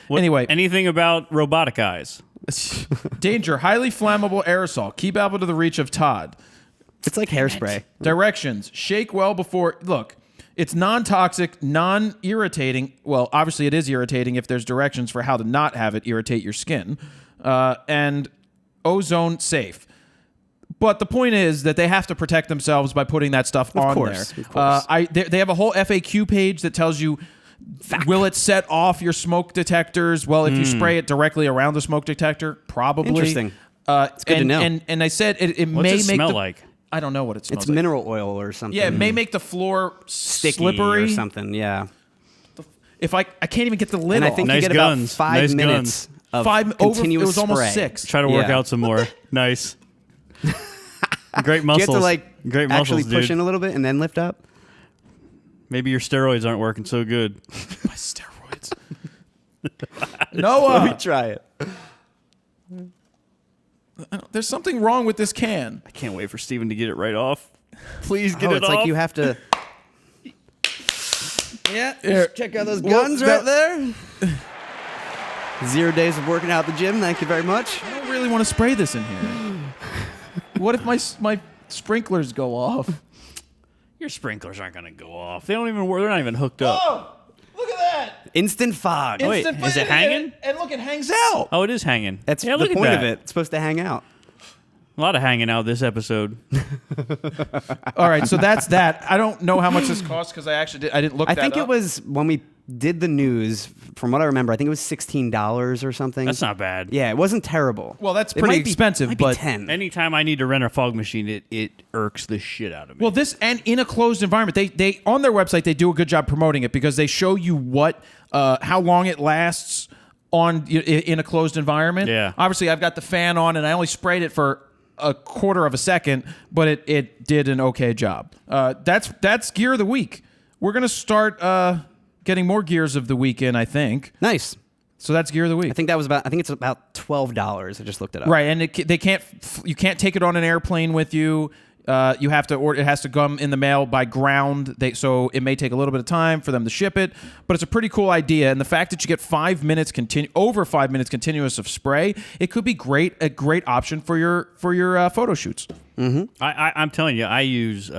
Anyway, Anything about robotic eyes? danger, highly flammable aerosol. Keep out of the reach of Todd. It's like hairspray. Directions, shake well before, look, it's non-toxic, non-irritating. Well, obviously it is irritating if there's directions for how to not have it irritate your skin. And ozone safe. But the point is that they have to protect themselves by putting that stuff on course, there. of course. They have a whole FAQ page that tells you, will it set off your smoke detectors? Well, if you spray it directly around the smoke detector, probably. Interesting. It's good to know. And I said it What's may it make smell the, like? I don't know what it smells It's like. mineral oil or something. Yeah, it may make the floor sticky slippery or something. Yeah. If I can't even get the lid And I off. think Nice you get guns. about 5 Nice minutes of it continuous was almost spray. 6. Try to work Yeah. out some more. Nice. Great You muscles. have to like Great muscles, actually push dude. in a little bit and then lift up. Maybe your steroids aren't working so good. My steroids. Noah, Try it. there's something wrong with this can. I can't wait for Steven to get it right off. Please get it It's off. like you have to. Yeah. Here. Check out those Well, guns that- right there. 0 days of working out at the gym. Thank you very much. I don't really want to spray this in here. What if my sprinklers go off? Your sprinklers aren't going to go off. They don't even work. They're not even hooked up. Oh, look at that! Instant fog. Wait, is it hanging? And look, it hangs out. Oh, it is hanging. That's yeah, the look at point that. of it. It's supposed to hang out. A lot of hanging out this episode. All right, so that's that. I don't know how much this costs because I didn't look. I that think up. it was when we did the news. From what I remember, I think it was $16 or something. That's not bad. Yeah, it wasn't terrible. Well, that's It pretty might be- expensive, might be but 10. Anytime I need to rent a fog machine, it irks the shit out of me. well, this and in a closed environment, they on their website they do a good job promoting it because they show you how long it lasts in a closed environment. Yeah. Obviously, I've got the fan on and I only sprayed it for a quarter of a second, but it did an okay job. That's gear of the week. We're gonna start getting more gears of the week in, I think. Nice. So that's gear of the week. I think it's about $12. I just looked it up. Right, and you can't take it on an airplane with you. You have to order. It has to come in the mail by ground. So it may take a little bit of time for them to ship it, but it's a pretty cool idea. And the fact that you get 5 minutes over 5 minutes continuous of spray, it could be a great option for your photo shoots. I'm telling you, I use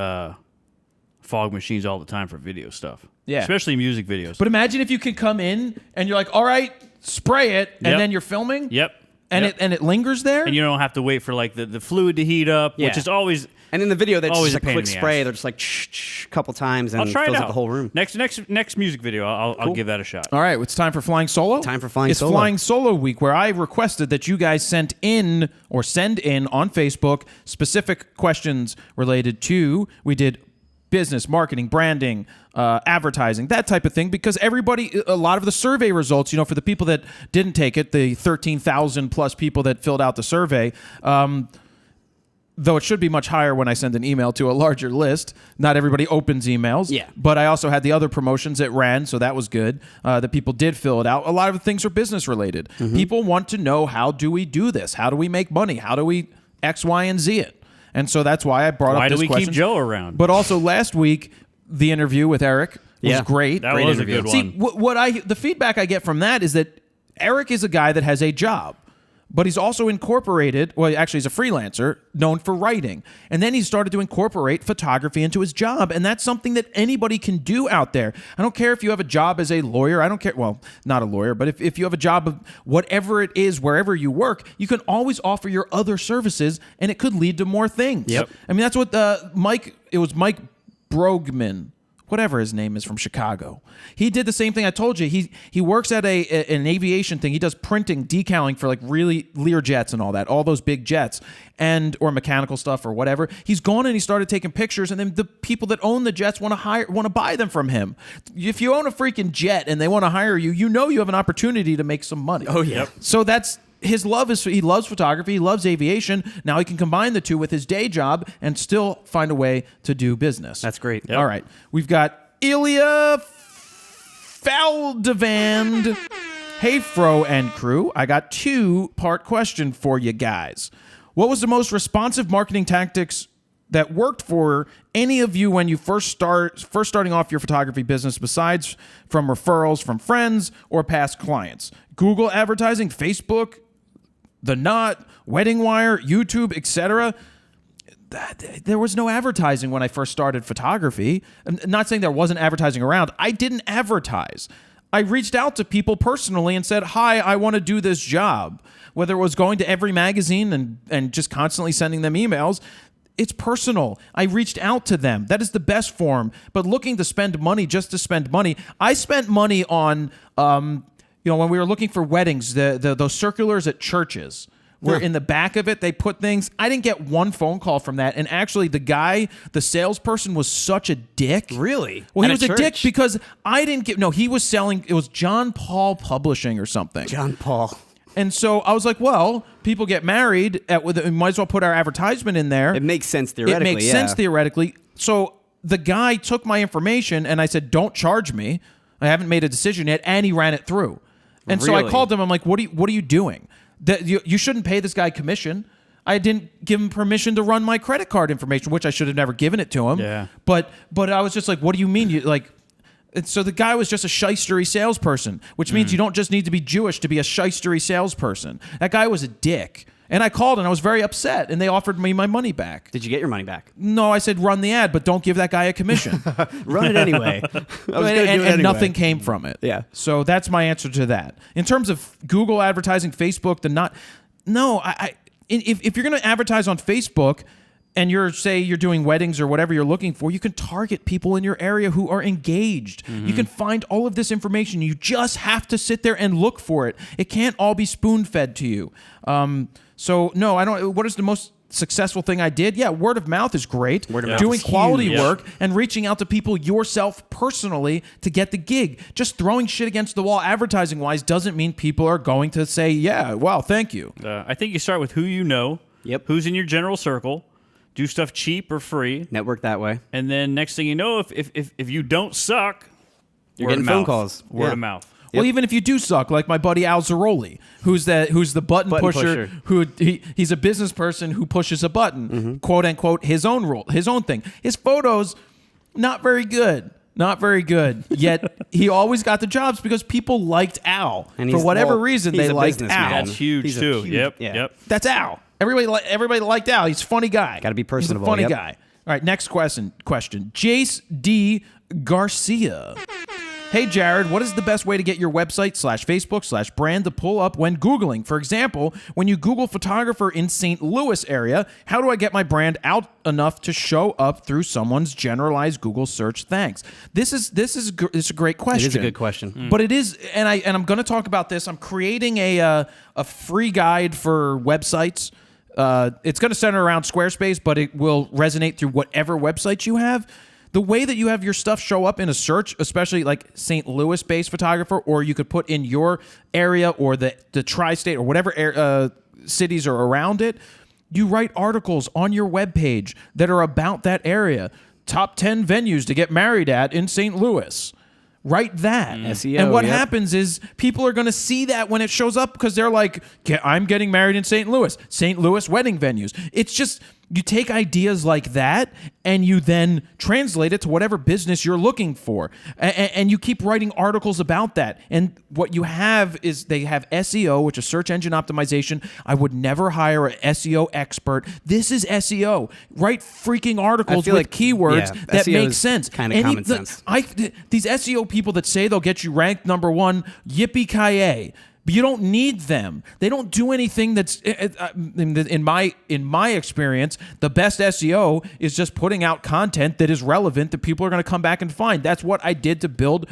fog machines all the time for video stuff. Yeah. Especially music videos. But imagine if you could come in and you're like, all right, spray it, and Yep. then you're filming. Yep. And Yep. it lingers there. And you don't have to wait for like the fluid to heat up, which Yeah. is always. And in the video, that's Always just a a pain quick in the spray. ass. They're just like a couple times and I'll try fills it up out. the whole room. Next music video, I'll give that a shot. All right, it's time for Flying Solo. Time for Flying it's Solo. Flying Solo week, where I requested that you guys send in on Facebook specific questions related to, we did business, marketing, branding, advertising, that type of thing, because a lot of the survey results, for the people that didn't take it, the 13,000 plus people that filled out the survey, though it should be much higher when I send an email to a larger list. Not everybody opens emails. Yeah. But I also had the other promotions that ran, so that was good. That people did fill it out. A lot of the things are business related. People want to know, how do we do this? How do we make money? How do we X, Y, and Z it? And so that's why I brought Why up do this we question. keep Joe around? But also last week, the interview with Eric was Yeah. great. That Great was interview. a good See, one. the feedback I get from that is that Eric is a guy that has a job. but he's also incorporated, well, actually he's a freelancer known for writing. And then he started to incorporate photography into his job. And that's something that anybody can do out there. I don't care if you have a job as a lawyer. I don't care. Well, not a lawyer, but if you have a job of whatever it is, wherever you work, you can always offer your other services and it could lead to more things. Yep. I mean, that's what Mike Brogman, whatever his name is, from Chicago. He did the same thing I told you. He works at an aviation thing. He does printing, decaling for like really Lear jets and all that, all those big jets, or mechanical stuff or whatever. He's gone and he started taking pictures, and then the people that own the jets want to buy them from him. If you own a freaking jet and they want to hire you, you know you have an opportunity to make some money. Oh yeah. So that's his love. He loves photography, he loves aviation. Now he can combine the two with his day job and still find a way to do business. That's great. All right. We've got Ilya Faldevand. Hey, Fro and crew. I got 2-part question for you guys. What was the most responsive marketing tactics that worked for any of you when you first starting off your photography business, besides from referrals from friends or past clients? Google advertising, Facebook, The Knot, Wedding Wire, YouTube, etc. There was no advertising when I first started photography. I'm not saying there wasn't advertising around. I didn't advertise. I reached out to people personally and said, hi, I want to do this job. Whether it was going to every magazine and just constantly sending them emails, it's personal. I reached out to them. That is the best form. But looking to spend money just to spend money, I spent money on, when we were looking for weddings, those circulars at churches, where in the back of it they put things. I didn't get one phone call from that. And actually the salesperson was such a dick. Really? Well, he At was a a dick church? because I didn't get, no, he was selling, it was John Paul Publishing or something. John Paul. And so I was like, well, people get married, we might as well put our advertisement in there. It makes sense theoretically. It makes sense theoretically. So the guy took my information and I said, don't charge me. I haven't made a decision yet. And he ran it through. And so I Really? called him. I'm like, what are you doing? You shouldn't pay this guy commission. I didn't give him permission to run my credit card information, which I should have never given it to him. Yeah. But I was just like, what do you mean? And so the guy was just a shystery salesperson, which means you don't just need to be Jewish to be a shystery salesperson. That guy was a dick. And I called and I was very upset, and they offered me my money back. Did you get your money back? No, I said run the ad, but don't give that guy a commission. Run it anyway. and nothing came from it. Yeah. So that's my answer to that. In terms of Google advertising, Facebook, if you're going to advertise on Facebook and you're doing weddings or whatever you're looking for, you can target people in your area who are engaged. You can find all of this information. You just have to sit there and look for it. It can't all be spoon-fed to you. So no, I don't. What is the most successful thing I did? Yeah, word of mouth is great. Word of mouth Doing is quality huge. work and reaching out to people yourself personally to get the gig. Just throwing shit against the wall advertising-wise doesn't mean people are going to say, yeah, well, thank you. I think you start with who you know, who's in your general circle, do stuff cheap or free, Network that way. and then next thing you know, if you don't suck, You're word getting of phone mouth. calls. Word Yeah. of mouth. Well, even if you do suck, like my buddy Al Zaroli, who's the button pusher, he's a business person who pushes a button, quote unquote, his own thing. His photos, not very good. Yet he always got the jobs because people liked Al. And For he's- whatever well, reason, he's they a liked businessman. Al. That's huge He's a too. huge- Yep. yeah. Yep. That's Al. Everybody liked Al. He's a funny guy. Gotta be personable, He's a funny yep. guy. All right, next question. Jace D. Garcia. Hey, Jared, what is the best way to get your website /Facebook /brand to pull up when Googling? For example, when you Google photographer in St. Louis area, how do I get my brand out enough to show up through someone's generalized Google search? Thanks. This is a great question. It is a good question. But it is, and I'm going to talk about this. I'm creating a free guide for websites. It's going to center around Squarespace, but it will resonate through whatever websites you have. The way that you have your stuff show up in a search, especially like St. Louis-based photographer, or you could put in your area or the tri-state or whatever cities are around it, you write articles on your webpage that are about that area. Top 10 venues to get married at in St. Louis. Write that. SEO, and what yep. happens is people are going to see that when it shows up because they're like, I'm getting married in St. Louis wedding venues. It's just, You take ideas like that and you then translate it to whatever business you're looking for. And you keep writing articles about that. And what you have is they have SEO, which is search engine optimization. I would never hire an SEO expert. This is SEO. Write freaking articles with keywords that SEO make is sense. kind of common sense. These SEO people that say they'll get you ranked number one, yippee-ki-yay. But you don't need them. They don't do anything that's, in my experience, the best SEO is just putting out content that is relevant that people are going to come back and find. That's what I did to build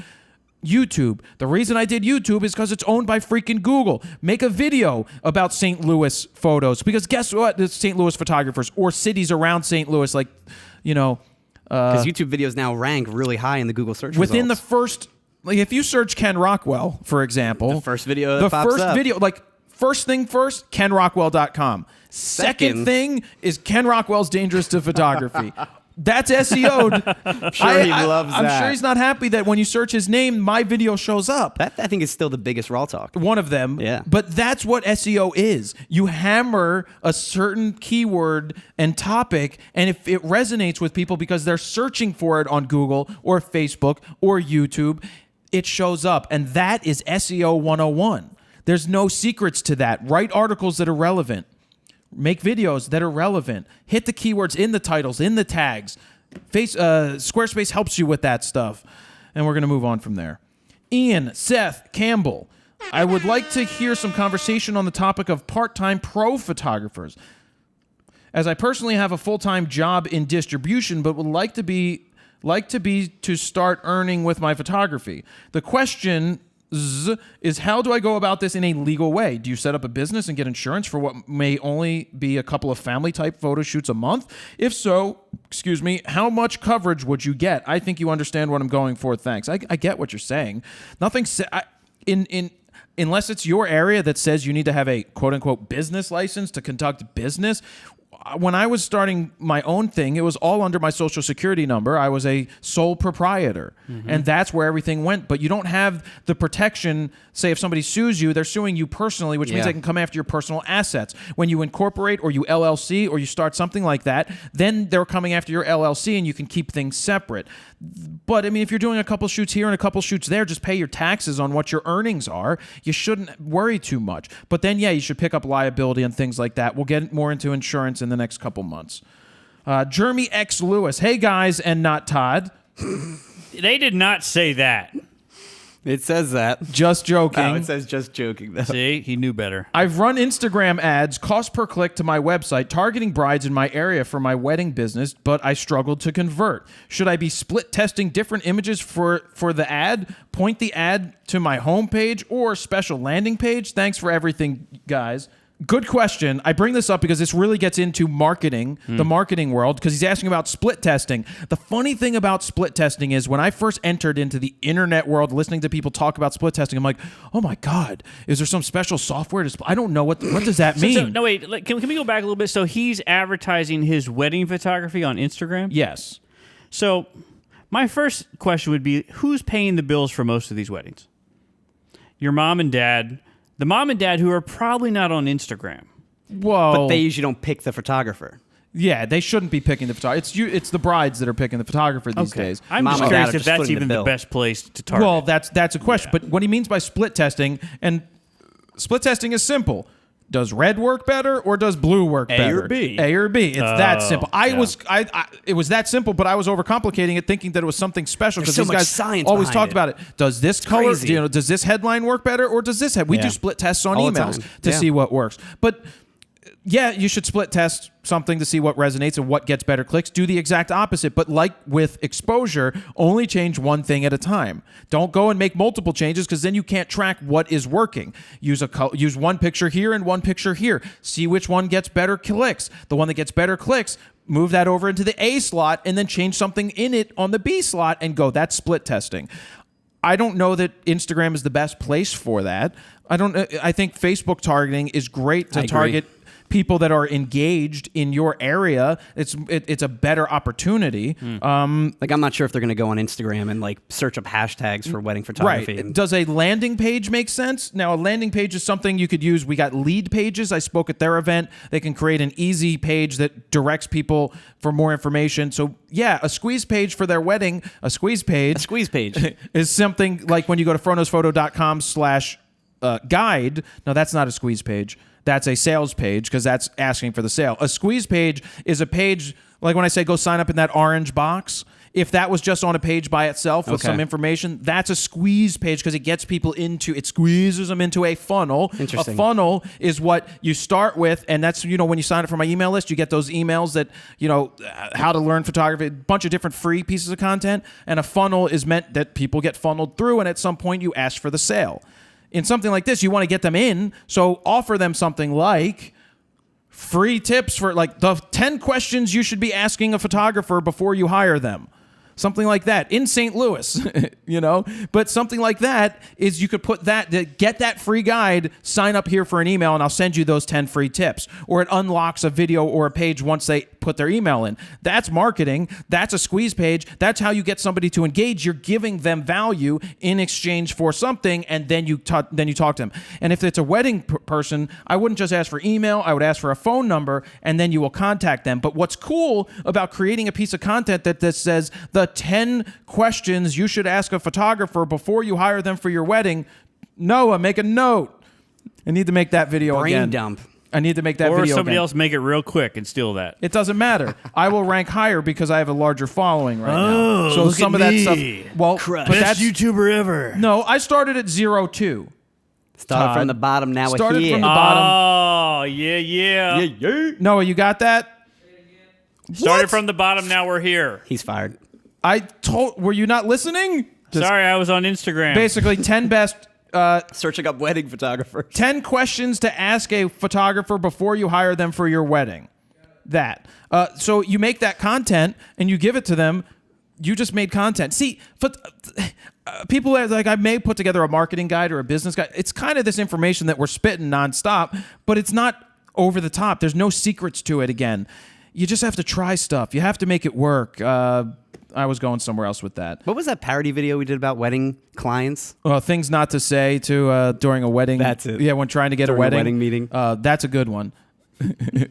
YouTube. The reason I did YouTube is because it's owned by freaking Google. Make a video about St. Louis photos, because guess what? The St. Louis photographers or cities around St. Louis, like, because YouTube videos now rank really high in the Google search within results. the first. Like if you search Ken Rockwell, for example, the first video that pops up. First thing first, KenRockwell.com. Second thing is Ken Rockwell's Dangerous to Photography. That's SEO'd. I'm sure he loves that. I'm sure he's not happy that when you search his name, my video shows up. That, I think, is still the biggest RAWtalk. One of them. Yeah. But that's what SEO is. You hammer a certain keyword and topic, and if it resonates with people because they're searching for it on Google or Facebook or YouTube, it shows up. And that is SEO 101. There's no secrets to that. Write articles that are relevant. Make videos that are relevant. Hit the keywords in the titles, in the tags. Squarespace helps you with that stuff. And we're going to move on from there. Ian, Seth, Campbell. I would like to hear some conversation on the topic of part-time pro photographers. As I personally have a full-time job in distribution, but would like to start earning with my photography. The question is, how do I go about this in a legal way? Do you set up a business and get insurance for what may only be a couple of family-type photo shoots a month? If so, how much coverage would you get? I think you understand what I'm going for. Thanks. I get what you're saying. Nothing unless it's your area that says you need to have a quote-unquote business license to conduct business. When I was starting my own thing, it was all under my social security number. I was a sole proprietor, and that's where everything went. But you don't have the protection. Say if somebody sues you, they're suing you personally, which means they can come after your personal assets. When you incorporate or you LLC or you start something like that, then they're coming after your LLC, and you can keep things separate. But, I mean, if you're doing a couple shoots here and a couple shoots there, just pay your taxes on what your earnings are. You shouldn't worry too much. But then, you should pick up liability and things like that. We'll get more into insurance in the next couple months. Jeremy X. Lewis. Hey, guys, and not Todd. They did not say that. It says that. Just joking. Oh, it says just joking, though. See, he knew better. I've run Instagram ads, cost per click to my website, targeting brides in my area for my wedding business, but I struggled to convert. Should I be split testing different images for the ad, point the ad to my homepage, or special landing page? Thanks for everything, guys. Good question. I bring this up because this really gets into marketing, the marketing world, because he's asking about split testing. The funny thing about split testing is when I first entered into the internet world, listening to people talk about split testing, I'm like, oh my God, is there some special software to I don't know. What does that mean? So, no, wait. Can we go back a little bit? So he's advertising his wedding photography on Instagram? Yes. So my first question would be, who's paying the bills for most of these weddings? Your mom and dad. The mom and dad who are probably not on Instagram. Whoa. But they usually don't pick the photographer. Yeah, they shouldn't be picking the photographer. It's the brides that are picking the photographer these days. I'm Mom just and curious dad are if just that's footing the even the bill. best place to target. Well, that's a question. Yeah. But what he means by split testing, and split testing is simple. Does red work better or does blue work better? A or B? A or B. It's that simple. Yeah. It was that simple, but I was overcomplicating it, thinking that it was something special because so these much guys science always behind talked about it. Does this color, crazy. does this headline work better or does this? We Yeah. do split tests on All the emails time. to Yeah. see what works, but. Yeah, you should split test something to see what resonates and what gets better clicks. Do the exact opposite, but like with exposure, only change one thing at a time. Don't go and make multiple changes because then you can't track what is working. Use one picture here and one picture here. See which one gets better clicks. The one that gets better clicks, move that over into the A slot and then change something in it on the B slot and go. That's split testing. I don't know that Instagram is the best place for that. I think Facebook targeting is great to target people that are engaged in your area, it's a better opportunity. Like, I'm not sure if they're going to go on Instagram and like search up hashtags for wedding photography. Right. Does a landing page make sense? Now, a landing page is something you could use. We got lead pages. I spoke at their event. They can create an easy page that directs people for more information. So, yeah, a squeeze page for their wedding, a squeeze page is something like when you go to FroKnowsPhoto.com/guide. No, that's not a squeeze page. That's a sales page because that's asking for the sale. A squeeze page is a page, like when I say go sign up in that orange box, if that was just on a page by itself with some information, that's a squeeze page because it gets people it squeezes them into a funnel. Interesting. A funnel is what you start with, and that's, when you sign up for my email list, you get those emails that, how to learn photography, a bunch of different free pieces of content, and a funnel is meant that people get funneled through, and at some point you ask for the sale. In something like this, you want to get them in, so offer them something like free tips for like the 10 questions you should be asking a photographer before you hire them. Something like that in St. Louis, but something like that is you could put that, get that free guide, sign up here for an email, and I'll send you those 10 free tips. Or it unlocks a video or a page once they put their email in. That's marketing. That's a squeeze page. That's how you get somebody to engage. You're giving them value in exchange for something, and then you talk to them. And if it's a wedding person, I wouldn't just ask for email. I would ask for a phone number, and then you will contact them. But what's cool about creating a piece of content that says the 10 questions you should ask a photographer before you hire them for your wedding. Noah, make a note. I need to make that video again. Brain dump. I need to make that video Or somebody again. else make it real quick and steal that. It doesn't matter. I will rank higher because I have a larger following right now. So look some at of that me. stuff. Well, Crush. but that's YouTuber ever. no. I started at 0.2. Start from the bottom, now Started we're here. from the bottom. Oh, yeah. Noah, you got that? Started from the bottom, now we're here. He's fired. Were you not listening? Sorry, I was on Instagram. Basically, 10 best. Searching up wedding photographer. 10 questions to ask a photographer before you hire them for your wedding. That. So you make that content and you give it to them. You just made content. See, people are like, I may put together a marketing guide or a business guide. It's kind of this information that we're spitting nonstop, but it's not over the top. There's no secrets to it again. You just have to try stuff. You have to make it work. I was going somewhere else with that. What was that parody video we did about wedding clients? Things not to say to during a wedding. That's it. Yeah, when trying to get During a wedding. a wedding meeting. That's a good one.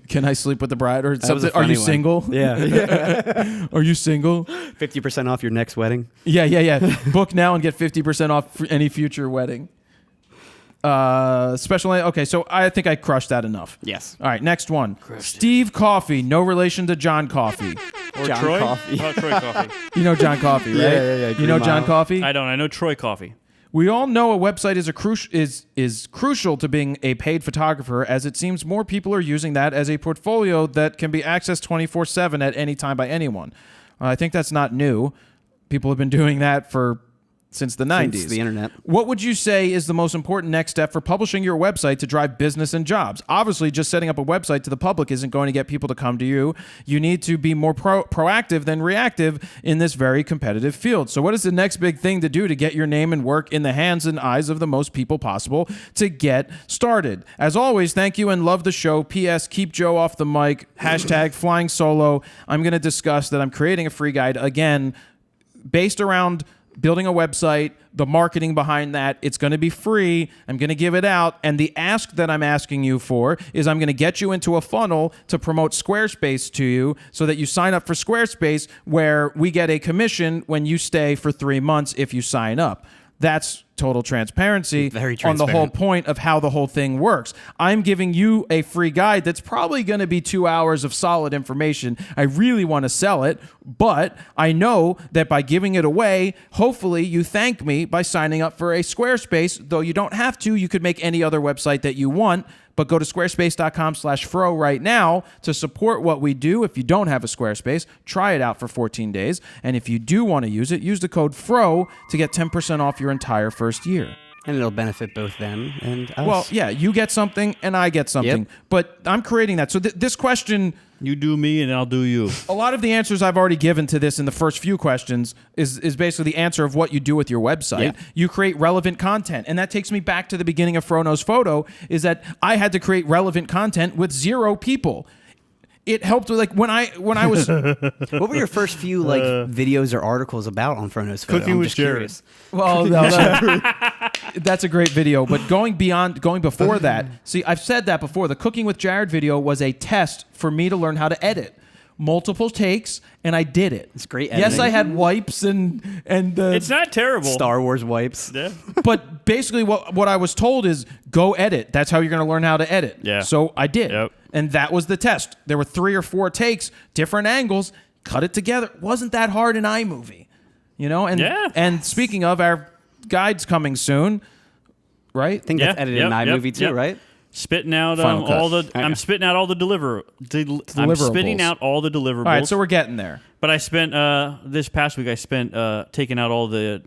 Can I sleep with the bride or That was something? a Are you funny one. single? Yeah. Are you single? 50% off your next wedding. Yeah. Book now and get 50% off for any future wedding. Okay, so I think I crushed that enough. Yes. All right, next one. Steve Coffey, no relation to John Coffey. Or John Troy? Coffey. Oh, Troy Coffey. You know John Coffey, right? Yeah. You Green know John Mile. Coffey? I don't. I know Troy Coffey. We all know a website is crucial to being a paid photographer, as it seems more people are using that as a portfolio that can be accessed 24/7 at any time by anyone. I think that's not new. People have been doing that since the 90s. Since the internet. What would you say is the most important next step for publishing your website to drive business and jobs? Obviously, just setting up a website to the public isn't going to get people to come to you. You need to be more proactive than reactive in this very competitive field. So what is the next big thing to do to get your name and work in the hands and eyes of the most people possible to get started? As always, thank you and love the show. P.S. Keep Joe off the mic. # flying solo. I'm going to discuss that I'm creating a free guide, again, based around building a website, the marketing behind that. It's going to be free. I'm going to give it out. And the ask that I'm asking you for is I'm going to get you into a funnel to promote Squarespace to you so that you sign up for Squarespace, where we get a commission when you stay for 3 months if you sign up. That's total transparency Very on the whole transparent. point of how the whole thing works. I'm giving you a free guide that's probably going to be 2 hours of solid information. I really want to sell it, but I know that by giving it away, hopefully you thank me by signing up for a Squarespace, though you don't have to. You could make any other website that you want. But go to squarespace.com/fro right now to support what we do. If you don't have a Squarespace, try it out for 14 days. And if you do want to use it, use the code FRO to get 10% off your entire first year. And it'll benefit both them and us. Well, yeah, you get something and I get something. Yep. But I'm creating that. So this question, You do me and I'll do you. a lot of the answers I've already given to this in the first few questions is basically the answer of what you do with your website. Yeah. You create relevant content. And that takes me back to the beginning of FroKnowsPhoto, is that I had to create relevant content with 0 people. It helped with, like, when I was what were your first few like videos or articles about on FroKnowsPhoto? Cooking I'm with just Jared. curious. well, that's a great video. But going before that, see, I've said that before. The Cooking with Jared video was a test for me to learn how to edit. Multiple takes, and I did it. It's great Yes, editing. I had wipes and It's not terrible. Star Wars wipes. Yeah. but basically what I was told is go edit. That's how you're going to learn how to edit. Yeah. So I did. Yep. And that was the test. There were 3 or 4 takes, different angles, cut it together. Wasn't that hard in iMovie? You know? And Yeah. and speaking of, our guide's coming soon, right? I think that's edited in iMovie too, right? Spitting out Final cut. all the. I'm spitting out all the I'm spitting out all the deliverables. All right, so we're getting there. But I spent this past week. I spent taking out all the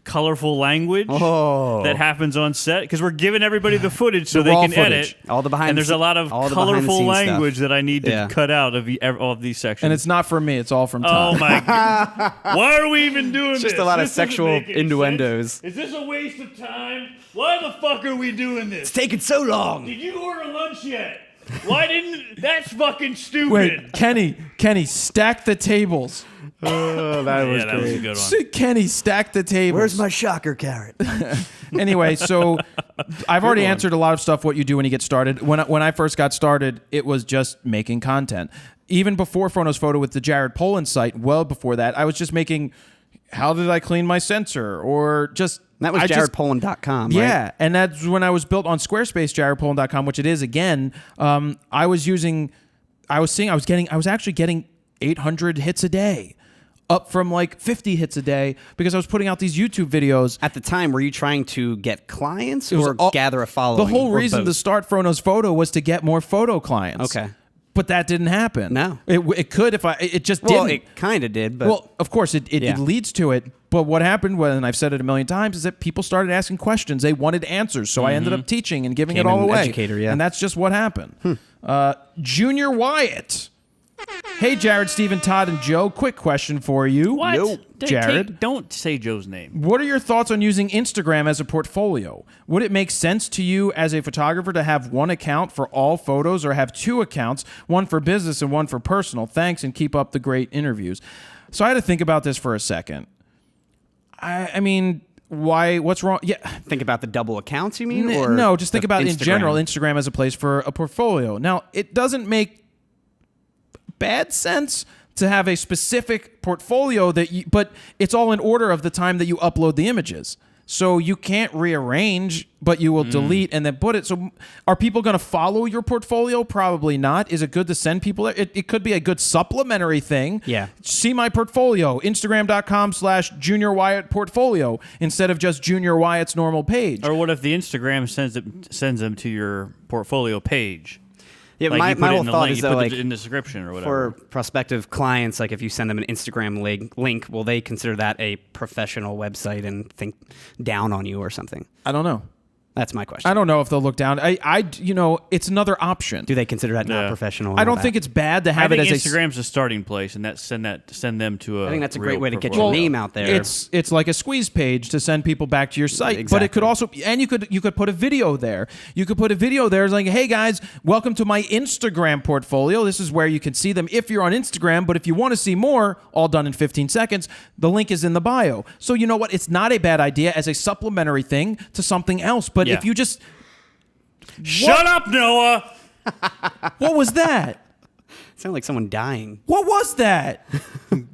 colorful language that happens on set because we're giving everybody the footage so The they raw can footage. edit. All the behind and the there's a lot of all the colorful behind-the-scenes language stuff. that I need to Yeah. cut out of all of these sections. And it's not from me, it's all from Todd. Oh my god! Why are we even doing this? Just a lot of This doesn't sexual make any innuendos. sense. Is this a waste of time? Why the fuck are we doing this? It's taking so long. Did you order lunch yet? Why didn't? That's fucking stupid. Wait, Kenny, stack the tables. Oh, that yeah, that was a good one. Kenny, stack the tables. Where's my shocker carrot? Anyway, so I've already answered a lot of stuff what you do when you get started. When I first got started, it was just making content. Even before FroKnowsPhoto with the Jared Polin site, well before that, I was just making, how did I clean my sensor? Or just... That was JaredPolin.com, right? Yeah, and that's when I was built on Squarespace, JaredPolin.com, which it is again. I was actually getting 800 hits a day, up from like 50 hits a day, because I was putting out these YouTube videos. At the time, were you trying to get clients was or all- gather a following? The whole or reason both? to start FroKnowsPhoto was to get more photo clients. Okay. But that didn't happen. No. It could if it just Well, didn't. it kind of did, but Well, of course, it Yeah. leads to it. But what happened, and I've said it a million times, is that people started asking questions. They wanted answers. So I ended up teaching and giving Became it all an away. educator, yeah. And that's just what happened. Junior Wyatt. Hey, Jared, Stephen, Todd, and Joe. Quick question for you. What? Nope. Jared? Don't say Joe's name. What are your thoughts on using Instagram as a portfolio? Would it make sense to you as a photographer to have one account for all photos or have 2 accounts, one for business and one for personal? Thanks, and keep up the great interviews. So I had to think about this for a second. I mean, why? What's wrong? Yeah. think about the double accounts, you mean? Or No, just think the about in Instagram? general Instagram as a place for a portfolio. Now, it doesn't make bad sense to have a specific portfolio but it's all in order of the time that you upload the images. So you can't rearrange, but you will delete and then put it. So are people going to follow your portfolio? Probably not. Is it good to send people? It could be a good supplementary thing. Yeah. See my portfolio, Instagram.com/Junior Wyatt portfolio, instead of just Junior Wyatt's normal page. Or what if the Instagram sends them to your portfolio page? Yeah, Like my you put my it whole in the thought link, is you that put like it in the description or whatever. for prospective clients, like if you send them an Instagram link, will they consider that a professional website and think down on you or something? I don't know. That's my question. I don't know if they'll look down. It's another option. Do they consider that not Yeah. professional? and I all don't that? think it's bad to I have it think as Instagram's a starting place, and send them to a. I think that's a great real way to get portfolio. your name out there. It's like a squeeze page to send people back to your site. But it could Exactly. also, and you could put a video there. You could put a video there like, hey guys, welcome to my Instagram portfolio. This is where you can see them if you're on Instagram. But if you want to see more, all done in 15 seconds, the link is in the bio. So you know what? It's not a bad idea as a supplementary thing to something else. But Yeah. if you just, Shut up, Noah. what was that? Sound like someone dying. What was that?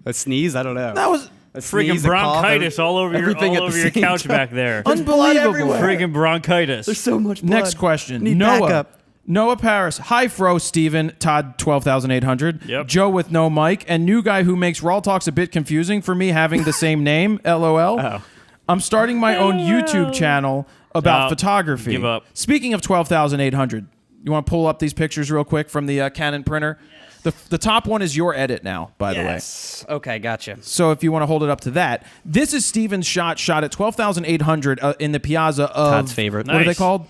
A sneeze? I don't know. That was A Friggin' sneeze, a cough, bronchitis all over everything your at the same couch time. back there. unbelievable. Friggin' bronchitis. There's so much blood. Next question. Need Noah. backup. Noah Paris. Hi, Fro, Steven, Todd, 12,800. Yep. Joe with no mic. And new guy who makes RAWtalks a bit confusing for me having the same name. LOL. Oh. I'm starting my own YouTube channel about No, photography. give up. Speaking of 12,800, you want to pull up these pictures real quick from the Canon printer? The top one is your edit now, by the way. Yes. Okay, gotcha. So if you want to hold it up to that, this is Steven's shot at 12,800 in the Piazza of Todd's favorite. What are they Nice. called?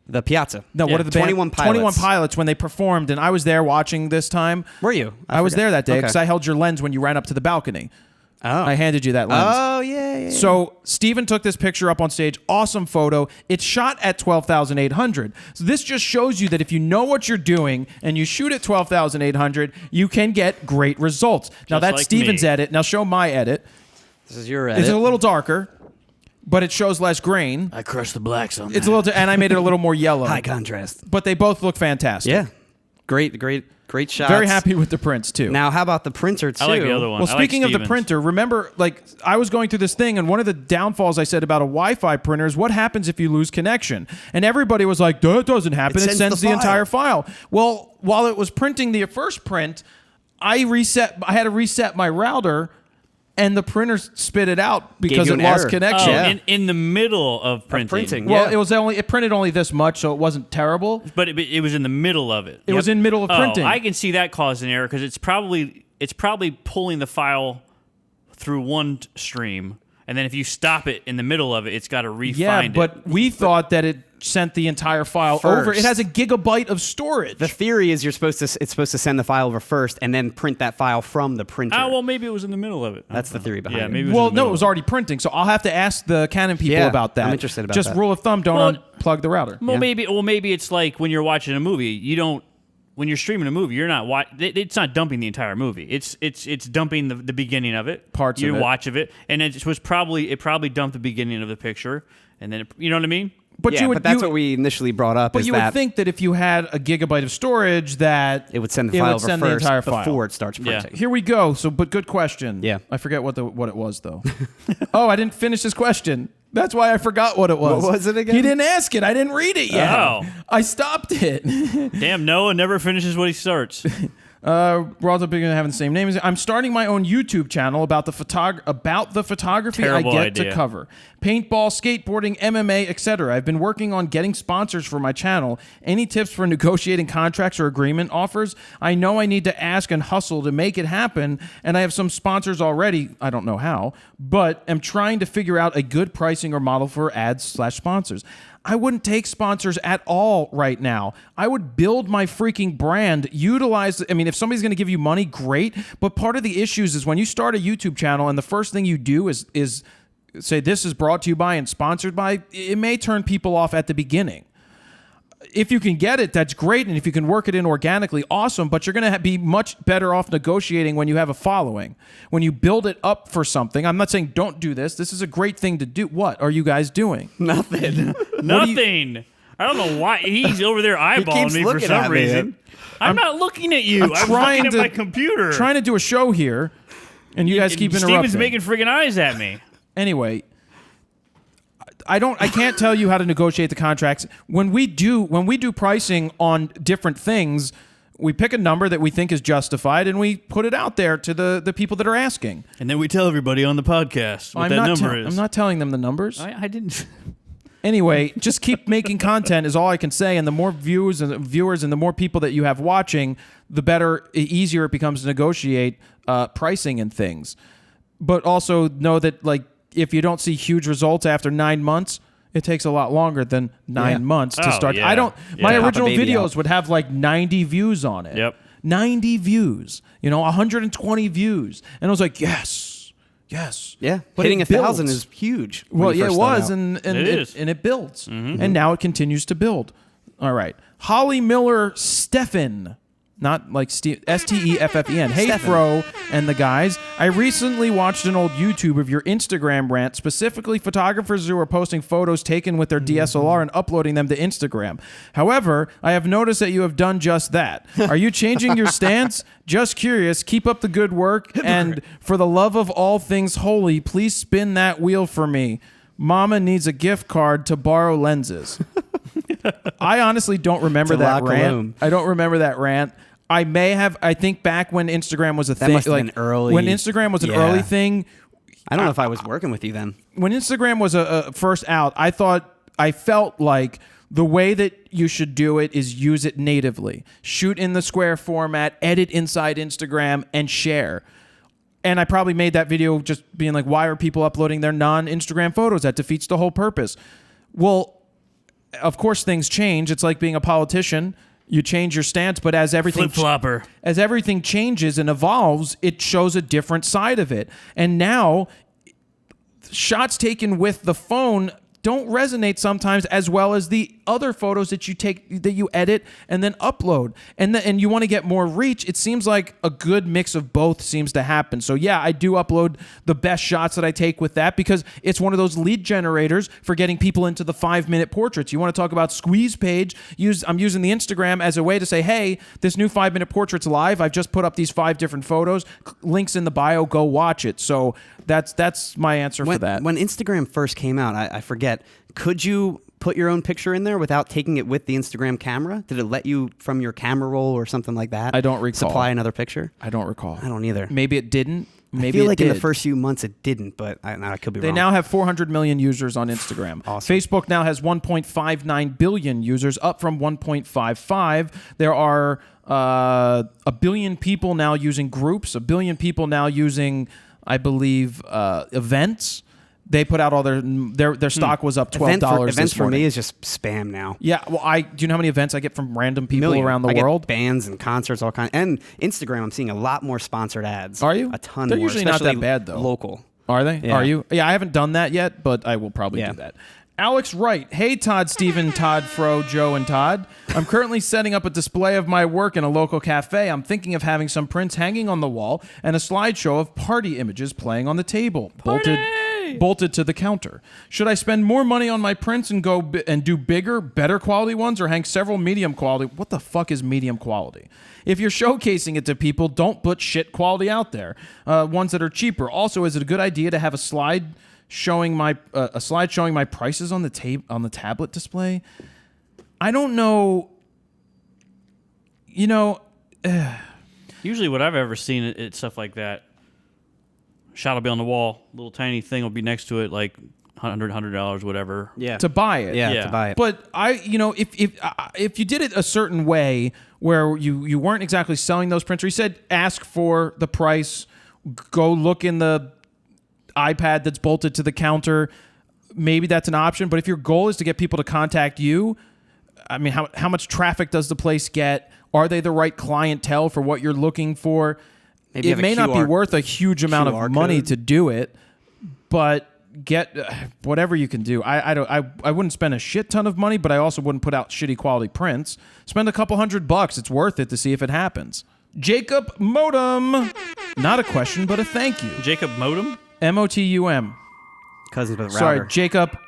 The Piazza. No, what are the 21 band? Pilots. 21 Pilots when they performed, and I was there watching this time. Were you? I was forget. there that day because Okay. I held your lens when you ran up to the balcony. Oh. I handed you that lens. Oh, yeah. So Steven took this picture up on stage. Awesome photo. It's shot at 12,800. So this just shows you that if you know what you're doing and you shoot at 12,800, you can get great results. Now Just that's like Steven's me. edit. Now show my edit. This is your edit. It's a little darker, but it shows less grain. I crushed the blacks on It's a little, and I made it a little more yellow. high contrast. But they both look fantastic. Yeah. Great shots. Very happy with the prints too. Now, how about the printer, too? I like the other one. Well, I like speaking of the Stevens. printer, remember, like, I was going through this thing, and one of the downfalls I said about a Wi-Fi printer is what happens if you lose connection? And everybody was like, that doesn't happen. It sends the entire file. Well, while it was printing the first print, I had to reset my router, and the printer spit it out because you it an lost error. connection. Oh, Yeah. in the middle of printing. printing. Well, Yeah. it printed only this much, so it wasn't terrible. But it was in the middle of it. It was in middle of printing. I can see that causing error because it's probably pulling the file through one stream, and then if you stop it in the middle of it, it's got to refind Yeah, it. but we thought that it sent the entire file over. First. It has a gigabyte of storage. The theory is it's supposed to send the file over first and then print that file from the printer. Oh, well, maybe it was in the middle of it. That's the theory behind Yeah, it. maybe. It was Well, in the no, middle it was of already printing, so I'll have to ask the Canon people Yeah, about that. I'm interested about Just that. rule of thumb, don't Well, unplug the router. Well, maybe it's like when you're watching a movie, you don't. When you're streaming a movie, you're not it's not dumping the entire movie. It's dumping the beginning of it, Parts of your it. watch of it, and it probably dumped the beginning of the picture, and then you know what I mean. But yeah, you would, but that's you, what we initially brought up. But is you that would think that if you had a gigabyte of storage, that it would send the file over send first the entire file. before it starts Yeah. printing. Here we go. So, but good question. Yeah. I forget what it was though. Oh, I didn't finish his question. That's why I forgot what it was. What was it again? He didn't ask it. I didn't read it yet. Oh. I stopped it. Damn, Noah never finishes what he starts. We're also big on having the same names. I'm starting my own YouTube channel about the photography Terrible I get idea. to cover. Paintball, skateboarding, MMA, etc. I've been working on getting sponsors for my channel. Any tips for negotiating contracts or agreement offers? I know I need to ask and hustle to make it happen, and I have some sponsors already. I don't know how, but am trying to figure out a good pricing or model for ads/sponsors. I wouldn't take sponsors at all right now. I would build my freaking brand, if somebody's going to give you money, great. But part of the issues is when you start a YouTube channel and the first thing you do is say this is brought to you by and sponsored by, it may turn people off at the beginning. If you can get it, that's great. And if you can work it in organically, awesome. But you're going to be much better off negotiating when you have a following. When you build it up for something. I'm not saying don't do this. This is a great thing to do. What are you guys doing? Nothing. Nothing. I don't know why he's over there eyeballing keeps me for looking some at me. reason. I'm not looking at you. I'm trying looking at to- my computer. Trying to do a show here, and you guys keep interrupting. Steven's making friggin' eyes at me. Anyway, I can't tell you how to negotiate the contracts. When we do pricing on different things, we pick a number that we think is justified and we put it out there to the people that are asking. And then we tell everybody on the podcast what that number is. I'm not telling them the numbers. I didn't. Anyway, just keep making content is all I can say. And the more viewers and the more people that you have watching, the better, easier it becomes to negotiate pricing and things. But also know that, like, if you don't see huge results after 9 months, it takes a lot longer than 9 months to Oh, start. yeah. I don't. Yeah. My Pop a original baby videos out. would have like 90 views on it. Yep. 90 views. 120 views, and I was like, yes. Yeah. But Hitting it 1,000 builds. is huge. when Well, you yeah, it first start was, out. and It is. and it builds, and now it continues to build. All right, Holly Miller Steffen, not like Steffen. Hey, Fro and the guys. I recently watched an old YouTube of your Instagram rant, specifically photographers who are posting photos taken with their DSLR and uploading them to Instagram. However, I have noticed that you have done just that. Are you changing your stance? Just curious. Keep up the good work, and for the love of all things holy, please spin that wheel for me. Mama needs a gift card to borrow lenses. I honestly don't remember It's a that La rant. Cologne. I don't remember that rant. I may have. I think back when Instagram was a thing, must have like been early. when Instagram was an Yeah. early thing. I don't know if I was working with you then. When Instagram was a first out, I felt like The way that you should do it is use it natively. Shoot in the square format, edit inside Instagram, and share. And I probably made that video just being like, why are people uploading their non-Instagram photos? That defeats the whole purpose. Well, of course things change. It's like being a politician. You change your stance, but as everything Flip-flopper. as everything changes and evolves, it shows a different side of it. And now shots taken with the phone don't resonate sometimes as well as the other photos that you take, that you edit and then upload. And you want to get more reach. It seems like a good mix of both seems to happen. So yeah, I do upload the best shots that I take with that because it's one of those lead generators for getting people into the 5-minute portraits. You want to talk about squeeze page? I'm using the Instagram as a way to say, hey, this new 5-minute portrait's live. I've just put up these 5 different photos. Links in the bio. Go watch it. So that's my answer for that. When Instagram first came out, I forget, could you put your own picture in there without taking it with the Instagram camera? Did it let you from your camera roll or something like that? I don't recall. Supply another picture? I don't recall. I don't either. Maybe it didn't. Maybe I feel like it in did. the first few months it didn't, but I could be wrong. They now have 400 million users on Instagram. Awesome. Facebook now has 1.59 billion users, up from 1.55. There are a billion people now using groups, a billion people now using, I believe, events. They put out all their stock was up $12 Events this for morning. me is just spam now. Yeah, well, do you know how many events I get from random people Million. around the I get world? bands and concerts, all kinds. And Instagram, I'm seeing a lot more sponsored ads. Are you? A ton They're more. usually not that especially bad, though. Local. Are they? Yeah. Are you? Yeah, I haven't done that yet, but I will probably do that. Alex Wright. Hey, Todd, Stephen, Todd, Fro, Joe, and Todd. I'm currently setting up a display of my work in a local cafe. I'm thinking of having some prints hanging on the wall and a slideshow of party images playing on the table, bolted to the counter. Should I spend more money on my prints and go and do bigger, better quality ones, or hang several medium quality? What the fuck is medium quality? If you're showcasing it to people, don't put shit quality out there. Ones that are cheaper. Also, is it a good idea to have a slide showing my prices on the tablet display? I don't know. You know, Usually what I've ever seen, it's stuff like that. Shot will be on the wall. Little tiny thing will be next to it, like $100, whatever. Yeah. to buy it. Yeah. To buy it. But if you did it a certain way where you weren't exactly selling those prints, or you said ask for the price, go look in the iPad that's bolted to the counter, maybe that's an option. But if your goal is to get people to contact you, I mean, how much traffic does the place get? Are they the right clientele for what you're looking for? Maybe It may not be worth a huge amount of QR money code. to do it, but get whatever you can do. I wouldn't spend a shit ton of money, but I also wouldn't put out shitty quality prints. Spend a couple $100. It's worth it to see if it happens. Jacob Modem. Not a question, but a thank you. Jacob Modem? MOTUM. Cousins with a Sorry, router. Jacob.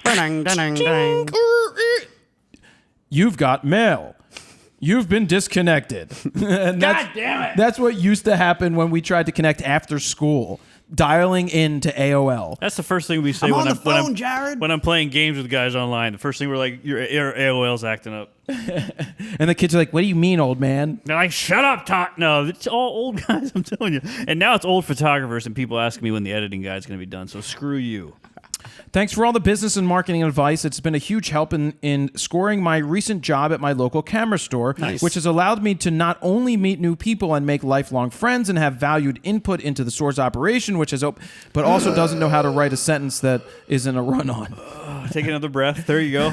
Dang, dang, dang. You've got mail. You've been disconnected. And God damn it. That's what used to happen when we tried to connect after school, dialing into AOL. That's the first thing we say I'm when on I'm the phone, Jared. when I'm playing games with guys online. The first thing we're like, your AOL's acting up. And the kids are like, what do you mean, old man? They're like, shut up, Todd. No, it's all old guys, I'm telling you. And now it's old photographers and people asking me when the editing guide's going to be done. So screw you. Thanks for all the business and marketing advice. It's been a huge help in scoring my recent job at my local camera store, which has allowed me to not only meet new people and make lifelong friends and have valued input into the store's operation, but also doesn't know how to write a sentence that isn't a run-on. Take another breath. There you go.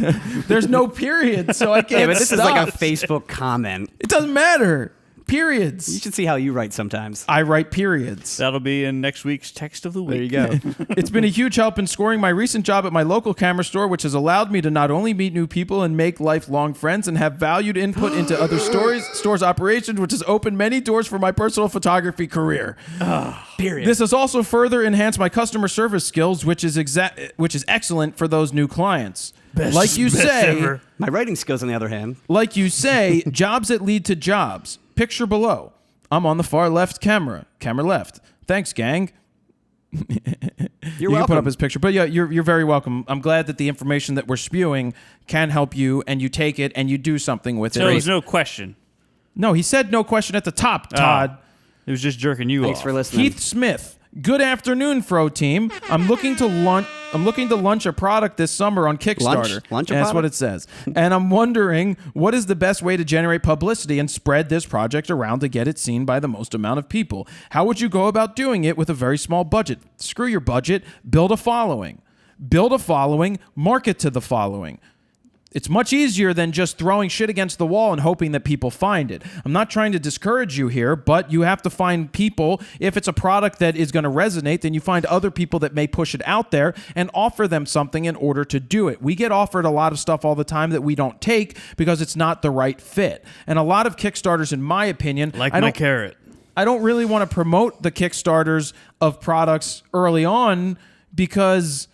There's no period, so I can't Yeah, but this is like a stop. Facebook comment. It doesn't matter. You Periods. should see how you write sometimes. I write periods. That'll be in next week's text of the week. There you go. It's been a huge help in scoring my recent job at my local camera store, which has allowed me to not only meet new people and make lifelong friends and have valued input into other stores' operations, which has opened many doors for my personal photography career. Period. This has also further enhanced my customer service skills, which is excellent for those new clients. Like you say, My writing skills, on the other hand. like you say, jobs that lead to jobs. Picture below. I'm on the far left camera. Camera left. Thanks, gang. You're You welcome. can put up his picture. But yeah, you're very welcome. I'm glad that the information that we're spewing can help you, and you take it and you do something with So it. there's no question. No, he said no question at the top, Todd. It was just jerking you Thanks off. for listening. Heath Smith. Good afternoon, Fro team. I'm looking to launch. I'm looking to launch a product this summer on Kickstarter. Launch a That's what product? it says. And I'm wondering, what is the best way to generate publicity and spread this project around to get it seen by the most amount of people? How would you go about doing it with a very small budget? Screw your budget. Build a following. Build a following. Market to the following. It's much easier than just throwing shit against the wall and hoping that people find it. I'm not trying to discourage you here, but you have to find people. If it's a product that is going to resonate, then you find other people that may push it out there and offer them something in order to do it. We get offered a lot of stuff all the time that we don't take because it's not the right fit. And a lot of Kickstarters, in my opinion, Like my carrot. I don't really want to promote the Kickstarters of products early on because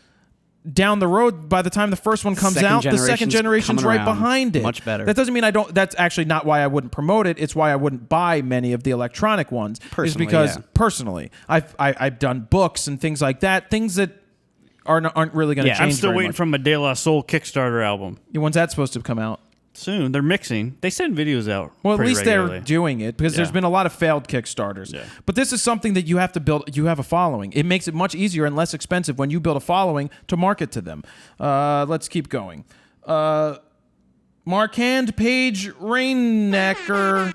down the road, by the time the first one comes out, the second generation's right behind it. Much better. That doesn't mean I don't. That's actually not why I wouldn't promote it. It's why I wouldn't buy many of the electronic ones. Personally, because yeah. personally, I've done books and things like that. Things that aren't really going to change. I'm still very waiting much. for my De La Soul Kickstarter album. When's that supposed to come out? Soon. They're mixing. They send videos out. Well, at pretty least regularly. they're doing it because there's Yeah. been a lot of failed Kickstarters. Yeah. But this is something that you have to build. You have a following. It makes it much easier and less expensive when you build a following to market to them. Let's keep going. Markand Page Reinecker.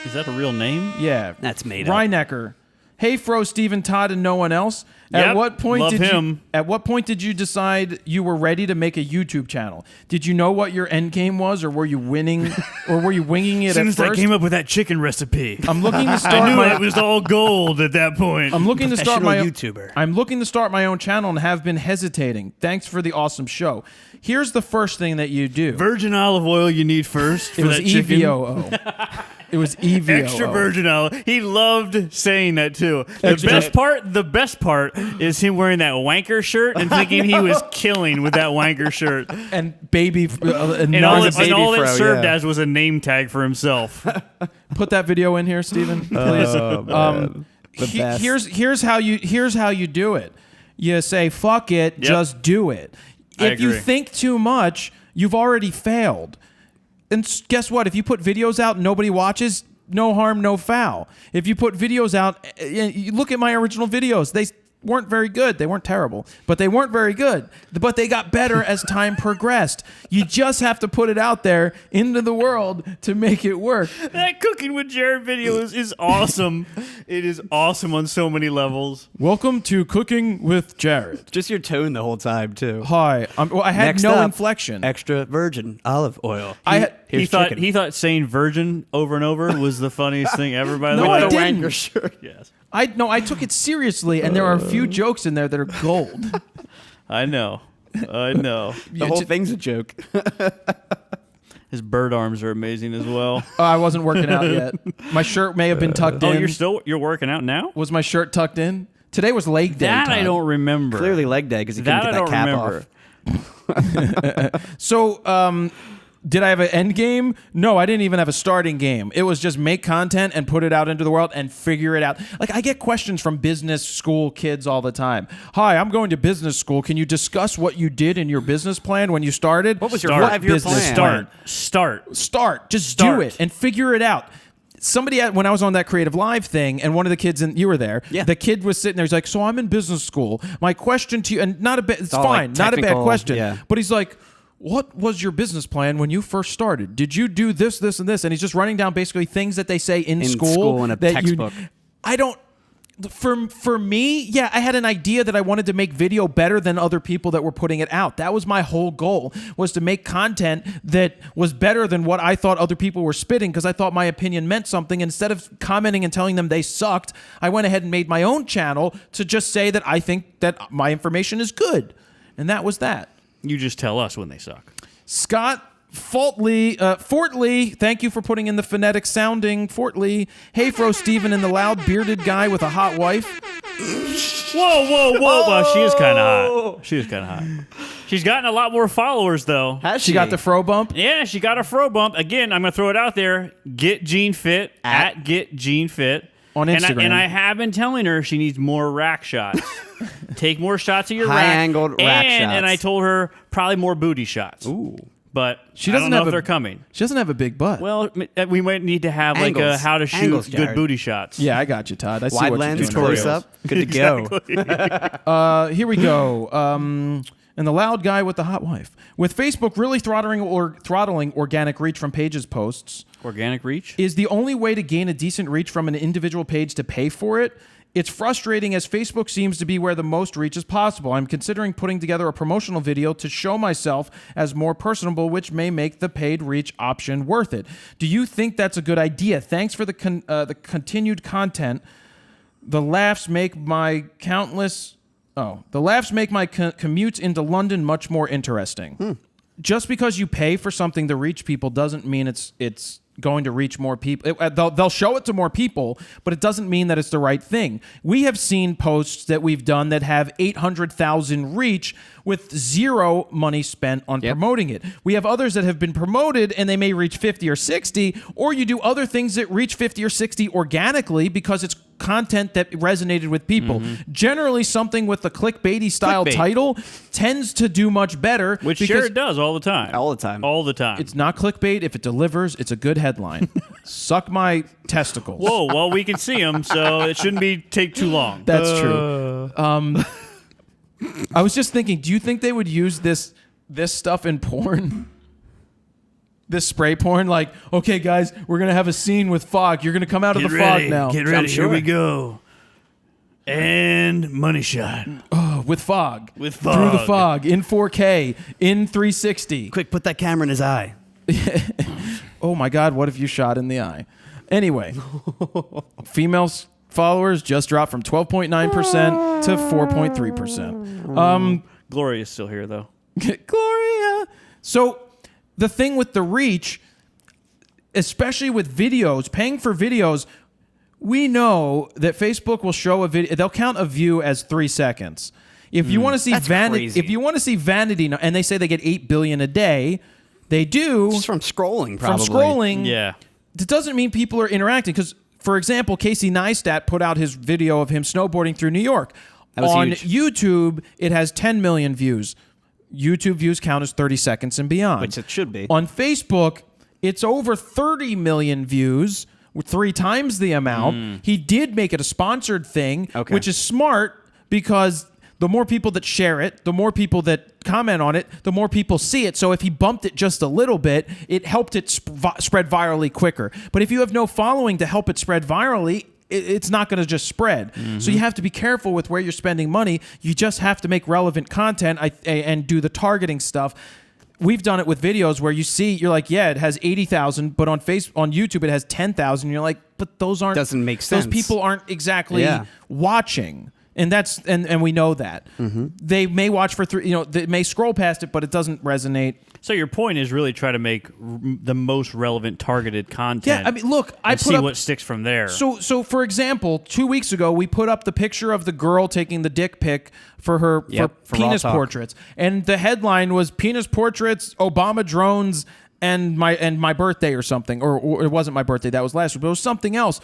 Is that a real name? Yeah. That's made up. Reinecker. Hey, Fro, Steven, Todd, and no one else. Yep, At what point love did him. you? At what point did you decide you were ready to make a YouTube channel? Did you know what your end game was, or were you winning, or were you winging it As soon at as I first? came up with that chicken recipe, I'm looking to start I knew my. it was all gold at that point. I'm looking to start my own YouTuber. I'm looking to start my own channel and have been hesitating. Thanks for the awesome show. Here's the first thing that you do. Virgin olive oil you need first for It was that chicken. EVOO. It was EVOO. Extra virgin olive. He loved saying that too. The best part is him wearing that wanker shirt and thinking he was killing with that wanker shirt. And baby And all it Fro, served yeah. as was a name tag for himself. Put that video in here, Steven, please. The best. Here's how you do it. You say fuck it, just do it. I If you agree. think too much, you've already failed. And guess what? If you put videos out and nobody watches, no harm, no foul. If you put videos out, you look at my original videos. They weren't very good. They weren't terrible, but they weren't very good. But they got better as time progressed. You just have to put it out there into the world to make it work. That Cooking with Jared video is awesome. It is awesome on so many levels. Welcome to Cooking with Jared. Just your tone the whole time, too. Hi. I had Next no up, inflection. Extra virgin olive oil. He thought chicken. he thought saying virgin over and over was the funniest thing ever. By the No, way, I didn't. Wanker shirt. Yes, I took it seriously, and there are a few jokes in there that are gold. I know. I know. The whole thing's a joke. His bird arms are amazing as well. I wasn't working out yet. My shirt may have been tucked Oh, in. you're working out now? Was my shirt tucked in? Today was leg day. That I Todd. don't remember. Clearly leg day because he couldn't That get I that don't cap remember. off. So, did I have an end game? No, I didn't even have a starting game. It was just make content and put it out into the world and figure it out. Like, I get questions from business school kids all the time. Hi, I'm going to business school. Can you discuss what you did in your business plan when you started? What was your Start. 5-year business plan? Start. Start. Just Start. do it and figure it out. Somebody, when I was on that Creative Live thing, and one of the kids, and you were there, Yeah. the kid was sitting there. He's like, so I'm in business school. My question to you, and not a bad, it's all, fine, like, not a bad technical, question. yeah. But he's like, what was your business plan when you first started? Did you do this, this, and this? And he's just running down basically things that they say in school in a that textbook. I don't. For me, yeah, I had an idea that I wanted to make video better than other people that were putting it out. That was my whole goal, was to make content that was better than what I thought other people were spitting, because I thought my opinion meant something. Instead of commenting and telling them they sucked, I went ahead and made my own channel to just say that I think that my information is good. And that was that. You just tell us when they suck. Scott Fortley, thank you for putting in the phonetic sounding. Fortley. Hey, Fro Steven and the loud bearded guy with a hot wife. Whoa. Well, she is kind of hot. She is kind of hot. She's gotten a lot more followers, though. Has She got the fro bump. Yeah, she got a fro bump. Again, I'm going to throw it out there. Get Gene Fit, at Get Gene Fit. On Instagram. And I have been telling her she needs more rack shots. Take more shots of your rack. High-angled rack shots. And I told her probably more booty shots. Ooh. but She I doesn't don't know have if a- they're coming. She doesn't have a big butt. Well, we might need to have like Angles. how to shoot Angles, good Jared. booty shots. yeah, I got you, Todd. I see Wide what lens, you're doing. close up, good to go. Here we go. And the loud guy with the hot wife. With Facebook really throttling organic reach from pages posts, Organic reach. is the only way to gain a decent reach from an individual page to pay for it. It's frustrating as Facebook seems to be where the most reach is possible. I'm considering putting together a promotional video to show myself as more personable, which may make the paid reach option worth it. Do you think that's a good idea? Thanks for the continued content. The laughs make my commutes into London much more interesting. Just because you pay for something to reach people doesn't mean it's going to reach more people. They'll show it to more people, but it doesn't mean that it's the right thing. We have seen posts that we've done that have 800,000 reach with zero money spent on promoting it. We have others that have been promoted and they may reach 50 or 60, or you do other things that reach 50 or 60 organically because it's content that resonated with people. Generally, something with a clickbaity style title tends to do much better. Which because sure it does all the time. All the time. All the time. it's not clickbait. If it delivers, it's a good headline. Suck my testicles. Whoa, well, we can see them, so it shouldn't take too long. That's true. I was just thinking, do you think they would use this stuff in porn? This spray porn? Like, okay, guys, we're going to have a scene with fog. You're going to come out of the fog now. Get ready. Here we go. And money shot. With fog. With fog. Through the fog. In 4K. In 360. Quick, put that camera in his eye. Oh my God, what if you shot in the eye? Anyway, female followers just dropped from 12.9% to 4.3%. Gloria's still here, though. Gloria. So the thing with the reach, especially with videos, paying for videos, we know that Facebook will show a video. They'll count a view as 3 seconds. If you want to see vanity, crazy. if you want to see vanity, and they say they get 8 billion a day, they do. Just from scrolling, probably. From scrolling. Yeah. It doesn't mean people are interacting because, for example, Casey Neistat put out his video of him snowboarding through New York. Was on huge. YouTube, it has 10 million views. YouTube views count as 30 seconds and beyond. Which it should be. On Facebook, it's over 30 million views, 3 times the amount. He did make it a sponsored thing, which is smart because the more people that share it, the more people that comment on it, the more people see it. So if he bumped it just a little bit, it helped it spread virally quicker. But if you have no following to help it spread virally, it's not going to just spread. So you have to be careful with where you're spending money. You just have to make relevant content and do the targeting stuff. We've done it with videos where you're like, yeah, it has 80,000, but on YouTube it has 10,000. You're like, but those aren't Doesn't make sense. Those people aren't exactly watching. And that's and we know that. They may watch for 3, they may scroll past it, but it doesn't resonate. So your point is really try to make the most relevant targeted content. Yeah, I mean, look, I and put see up, what sticks from there. So for example, 2 weeks ago, we put up the picture of the girl taking the dick pic for her for penis RAWtalk. portraits, and the headline was "Penis Portraits, Obama Drones, and my birthday" or something, or it wasn't my birthday. That was last week, but it was something else.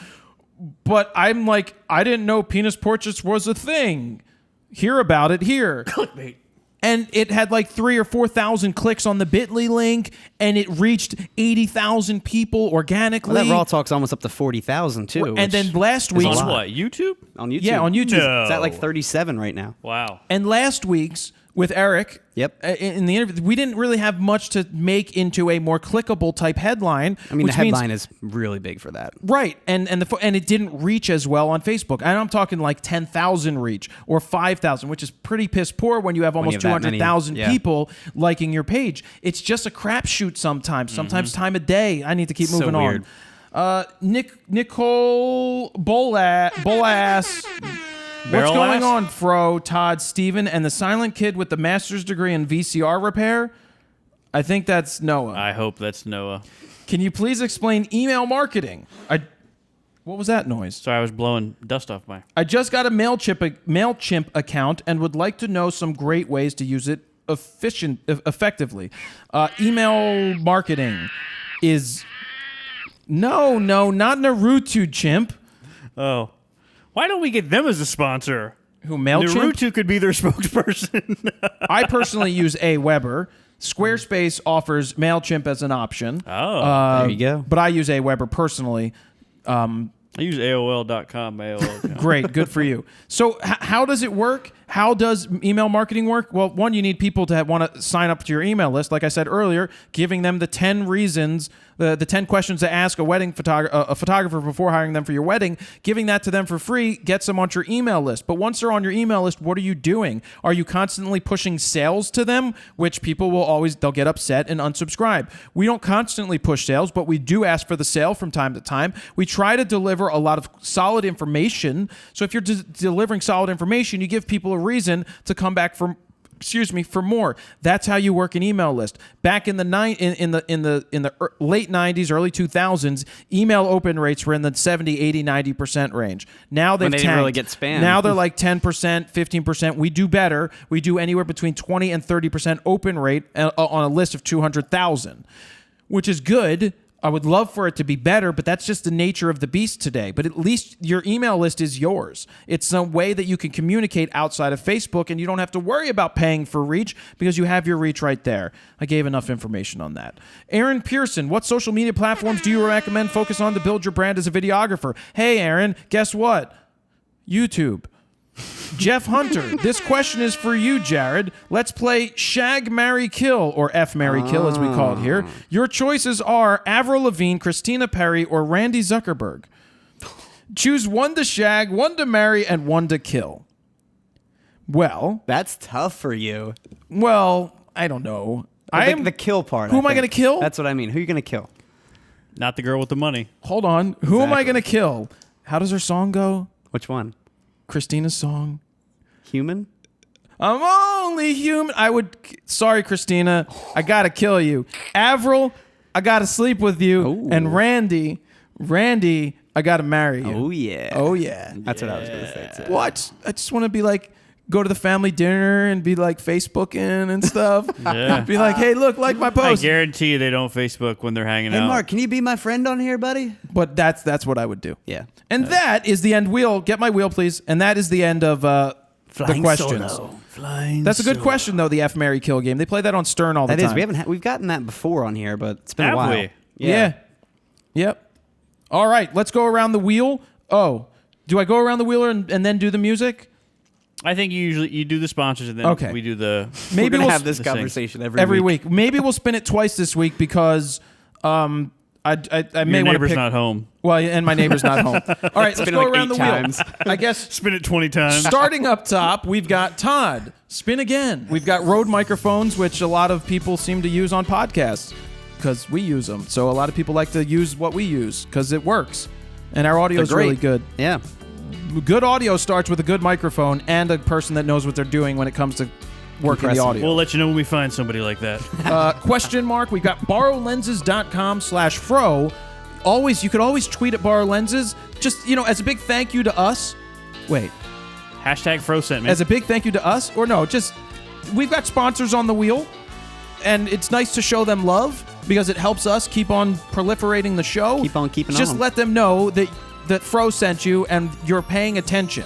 But I'm like, I didn't know penis portraits was a thing. Hear about it here. Clickbait. And it had like 3,000 or 4,000 clicks on the Bitly link, and it reached 80,000 people organically. Well, that RAWtalk's almost up to 40,000 too. And then last week, On what? YouTube? on YouTube. yeah, on YouTube. No. It's at like 37 right now. Wow. And last week's with Eric, Yep. in the interview, we didn't really have much to make into a more clickable type headline. I mean, the which means- headline is really big for that. right, and it didn't reach as well on Facebook. And I'm talking like 10,000 reach or 5,000, which is pretty piss poor when you have almost you have that many, 200,000 yeah. people liking your page. It's just a crapshoot sometimes. Sometimes time of day. I need to keep So moving weird. on. Nicole Bolas. What's Barrel going ass? on, Fro, Todd, Steven, and the silent kid with the master's degree in VCR repair? I think that's Noah. I hope that's Noah. Can you please explain email marketing? What was that noise? Sorry, I was blowing dust off my... I just got a MailChimp account and would like to know some great ways to use it effectively. Email marketing is... No, not Naruto Chimp. Oh. Why don't we get them as a sponsor? Who, MailChimp? Naruto could be their spokesperson. I personally use Aweber. Squarespace offers MailChimp as an option. Oh, there you go. But I use Aweber personally. I use AOL.com. AOL account. Great, good for you. So how does it work? How does email marketing work? Well, one, you need people to want to sign up to your email list. Like I said earlier, giving them the 10 reasons, the 10 questions to ask a photographer before hiring them for your wedding, giving that to them for free gets them onto your email list. But once they're on your email list, what are you doing? Are you constantly pushing sales to them, which people will they'll get upset and unsubscribe. We don't constantly push sales, but we do ask for the sale from time to time. We try to deliver a lot of solid information. So if you're delivering solid information, you give people a reason to come back for more. That's how you work an email list. Back in the late 90s, early 2000s, email open rates were in the 70, 80, 90% range. Now they've didn't really get spam. Now they're like 10%, 15%. We do better. We do anywhere between 20 and 30% open rate on a list of 200,000, which is good. I would love for it to be better, but that's just the nature of the beast today. But at least your email list is yours. It's some way that you can communicate outside of Facebook, and you don't have to worry about paying for reach because you have your reach right there. I gave enough information on that. Aaron Pearson, what social media platforms do you recommend focus on to build your brand as a videographer? Hey, Aaron, guess what? YouTube. Jeff Hunter, this question is for you, Jared. Let's play Shag, Marry, Kill, or F, Marry, Kill, as we call it here. Your choices are Avril Lavigne, Christina Perri, or Randy Zuckerberg. Choose one to shag, one to marry, and one to kill. Well, That's tough for you. well, I don't know. The kill part. Who am I think. going to kill? That's what I mean. Who are you going to kill? Not the girl with the money. Hold on. Who am I going to kill? How does her song go? Which one? Christina's song. Human? I'm only human. Sorry, Christina. I got to kill you. Avril, I got to sleep with you. Ooh. And Randy, I got to marry you. Oh, yeah. Oh, yeah. That's what I was going to say, too. What? I just want to be like, go to the family dinner and be like Facebooking and stuff. Yeah. Be like, hey, look, like my I post. guarantee you they don't Facebook when they're hanging Hey, out. Mark, can you be my friend on here, buddy? But that's what I would do. Yeah. And that is the end wheel. Get my wheel, please. And that is the end of the questions. That's a good question, though, the F, Marry, Kill game. They play that on Stern all the That time. is. We've gotten that before on here, but it's been Have a while. we? Yeah. Yep. All right, let's go around the wheel. Oh, do I go around the wheel and then do the music? I think you do the sponsors and then Okay. we do the. Maybe Maybe we're we'll have this the sing. conversation every week. Maybe we'll spin it twice this week because I may Your want to neighbor's pick. not home. Well, and my neighbor's not home. All right, let's Spin it go like around the 8 wheel. times. I guess Spin it 20 times. starting up top, we've got Todd. Spin again. We've got Rode microphones, which a lot of people seem to use on podcasts because we use them. So a lot of people like to use what we use because it works. And our audio is They're great. really good. Yeah. Good audio starts with a good microphone and a person that knows what they're doing when it comes to working the Impressive. audio. We'll let you know when we find somebody like that. Question mark. We've got borrowlenses.com/fro. You could always tweet at borrowlenses. Just, as a big thank you to us. Wait. Hashtag Fro sent me. As a big thank you to us, or no, just we've got sponsors on the wheel, and it's nice to show them love because it helps us keep on proliferating the show. Keep on keeping Just on. let them know that Fro sent you and you're paying attention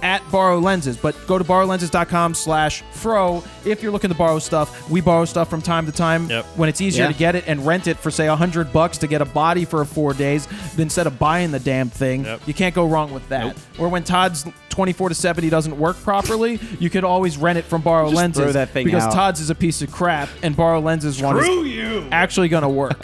at Borrow Lenses. But go to borrowlenses.com/fro if you're looking to borrow stuff. We borrow stuff from time to time when it's easier to get it and rent it for, say, $100 to get a body for 4 days instead of buying the damn thing. You can't go wrong with that. Or when Todd's 24-70 doesn't work properly, you could always rent it from Borrow Lenses. throw that thing because out. Todd's is a piece of crap and Borrow Lenses one is actually going to work.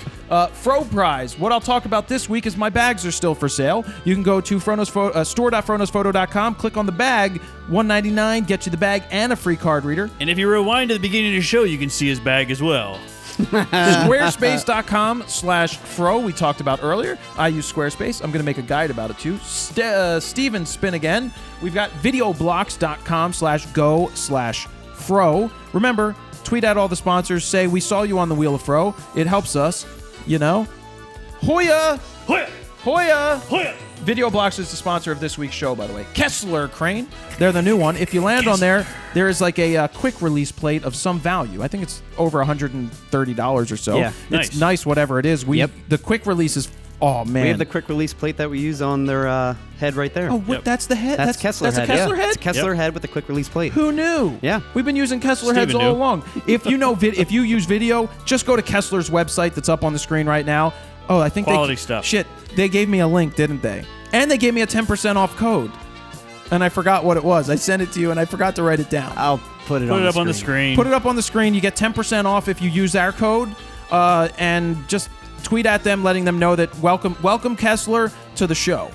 Fro Prize. What I'll talk about this week is my bags are still for sale. You can go to store.froknowsphoto.com, click on the bag, $1.99, get you the bag and a free card reader. And if you rewind to the beginning of the show, you can see his bag as well. Squarespace.com/fro we talked about earlier. I use Squarespace. I'm going to make a guide about it too. Steven, spin again. We've got videoblocks.com/go/fro. Remember, tweet out all the sponsors. Say, we saw you on the Wheel of Fro. It helps us, Hoya! Hoya! Hoya! Hoya! Videoblocks is the sponsor of this week's show, by the way. Kessler Crane. They're the new one. If you land on there is like a quick release plate of some value. I think it's over $130 or so. Yeah. It's nice, whatever it is. The quick release is Oh man, We have the quick release plate that we use on their head right there. Oh, what? That's the head. That's Kessler That's head. a Kessler yeah. head. It's a Kessler head with a quick release plate. Who knew? Yeah. We've been using Kessler heads Steven all knew. along. If you know, if you use video, just go to Kessler's website that's up on the screen right now. Oh, I think Quality stuff. Shit, they gave me a link, didn't they? And they gave me a 10% off code. And I forgot what it was. I sent it to you, and I forgot to write it down. I'll put it Put on it up the on the screen. Put it up on the screen. You get 10% off if you use our code, and just tweet at them, letting them know that welcome Kessler to the show.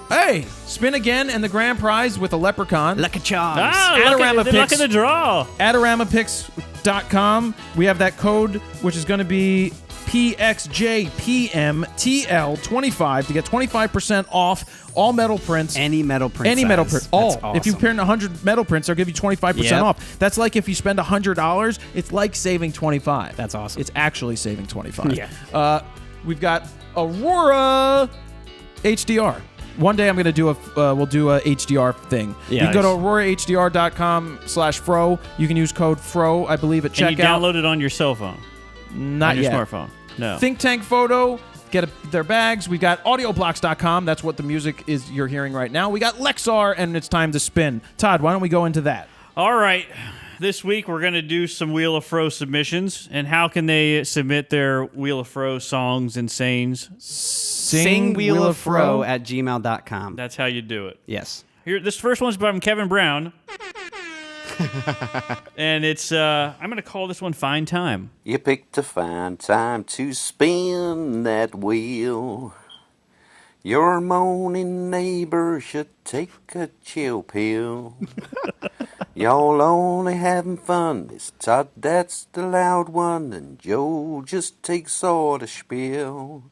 Hey, spin again, and the grand prize with a leprechaun. Lucky charms. Ah, AdoramaPix. luck of the draw. AdoramaPix.com. We have that code, which is going to be PXJPMTL25 to get 25% off all metal prints. Any metal print. Any size. metal print. All. That's awesome. If you print 100 metal prints, they'll give you 25% Yep. off. That's like if you spend $100, it's like saving 25. That's awesome. It's actually saving 25. Yeah. We've got Aurora HDR. One day I'm going to do we'll do a HDR thing. Yeah, you can go to nice. aurorahdr.com/Fro. You can use code FRO, I believe, at checkout. And you download it on your cell phone. Not on your yet. smartphone. No. Think Tank Photo, get their bags. We got audioblocks.com. That's what the music is you're hearing right now. We got Lexar, and it's time to spin. Todd, why don't we go into that? All right. This week we're going to do some Wheel of Fro submissions. And how can they submit their Wheel of Fro songs and sayings? Sing Wheel of Fro at gmail.com. That's how you do it. Yes. Here, this first one's from Kevin Brown. And it's, I'm going to call this one Fine Time. You picked a fine time to spin that wheel. Your moaning neighbor should take a chill pill. Y'all only having fun. It's Todd that's the loud one, and Joe just takes all the spiel.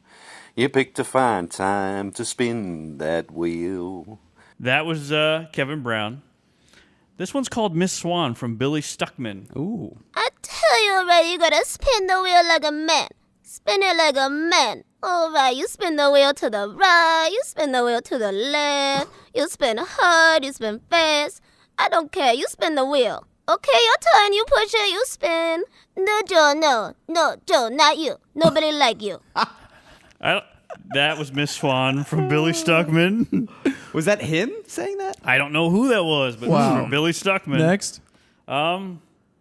You picked a fine time to spin that wheel. That was Kevin Brown. This one's called Miss Swan from Billy Stuckman. Ooh. I tell you already, you gotta spin the wheel like a man. Spin it like a man. Alright, you spin the wheel to the right, you spin the wheel to the left. You spin hard, you spin fast. I don't care, you spin the wheel. Okay, your turn, you push it, you spin. No, Joe, no. No, Joe, not you. Nobody like you. That was Miss Swan from Billy Stuckman. Was that him saying that? I don't know who that was, but Wow. this is from Billy Stuckman. Next.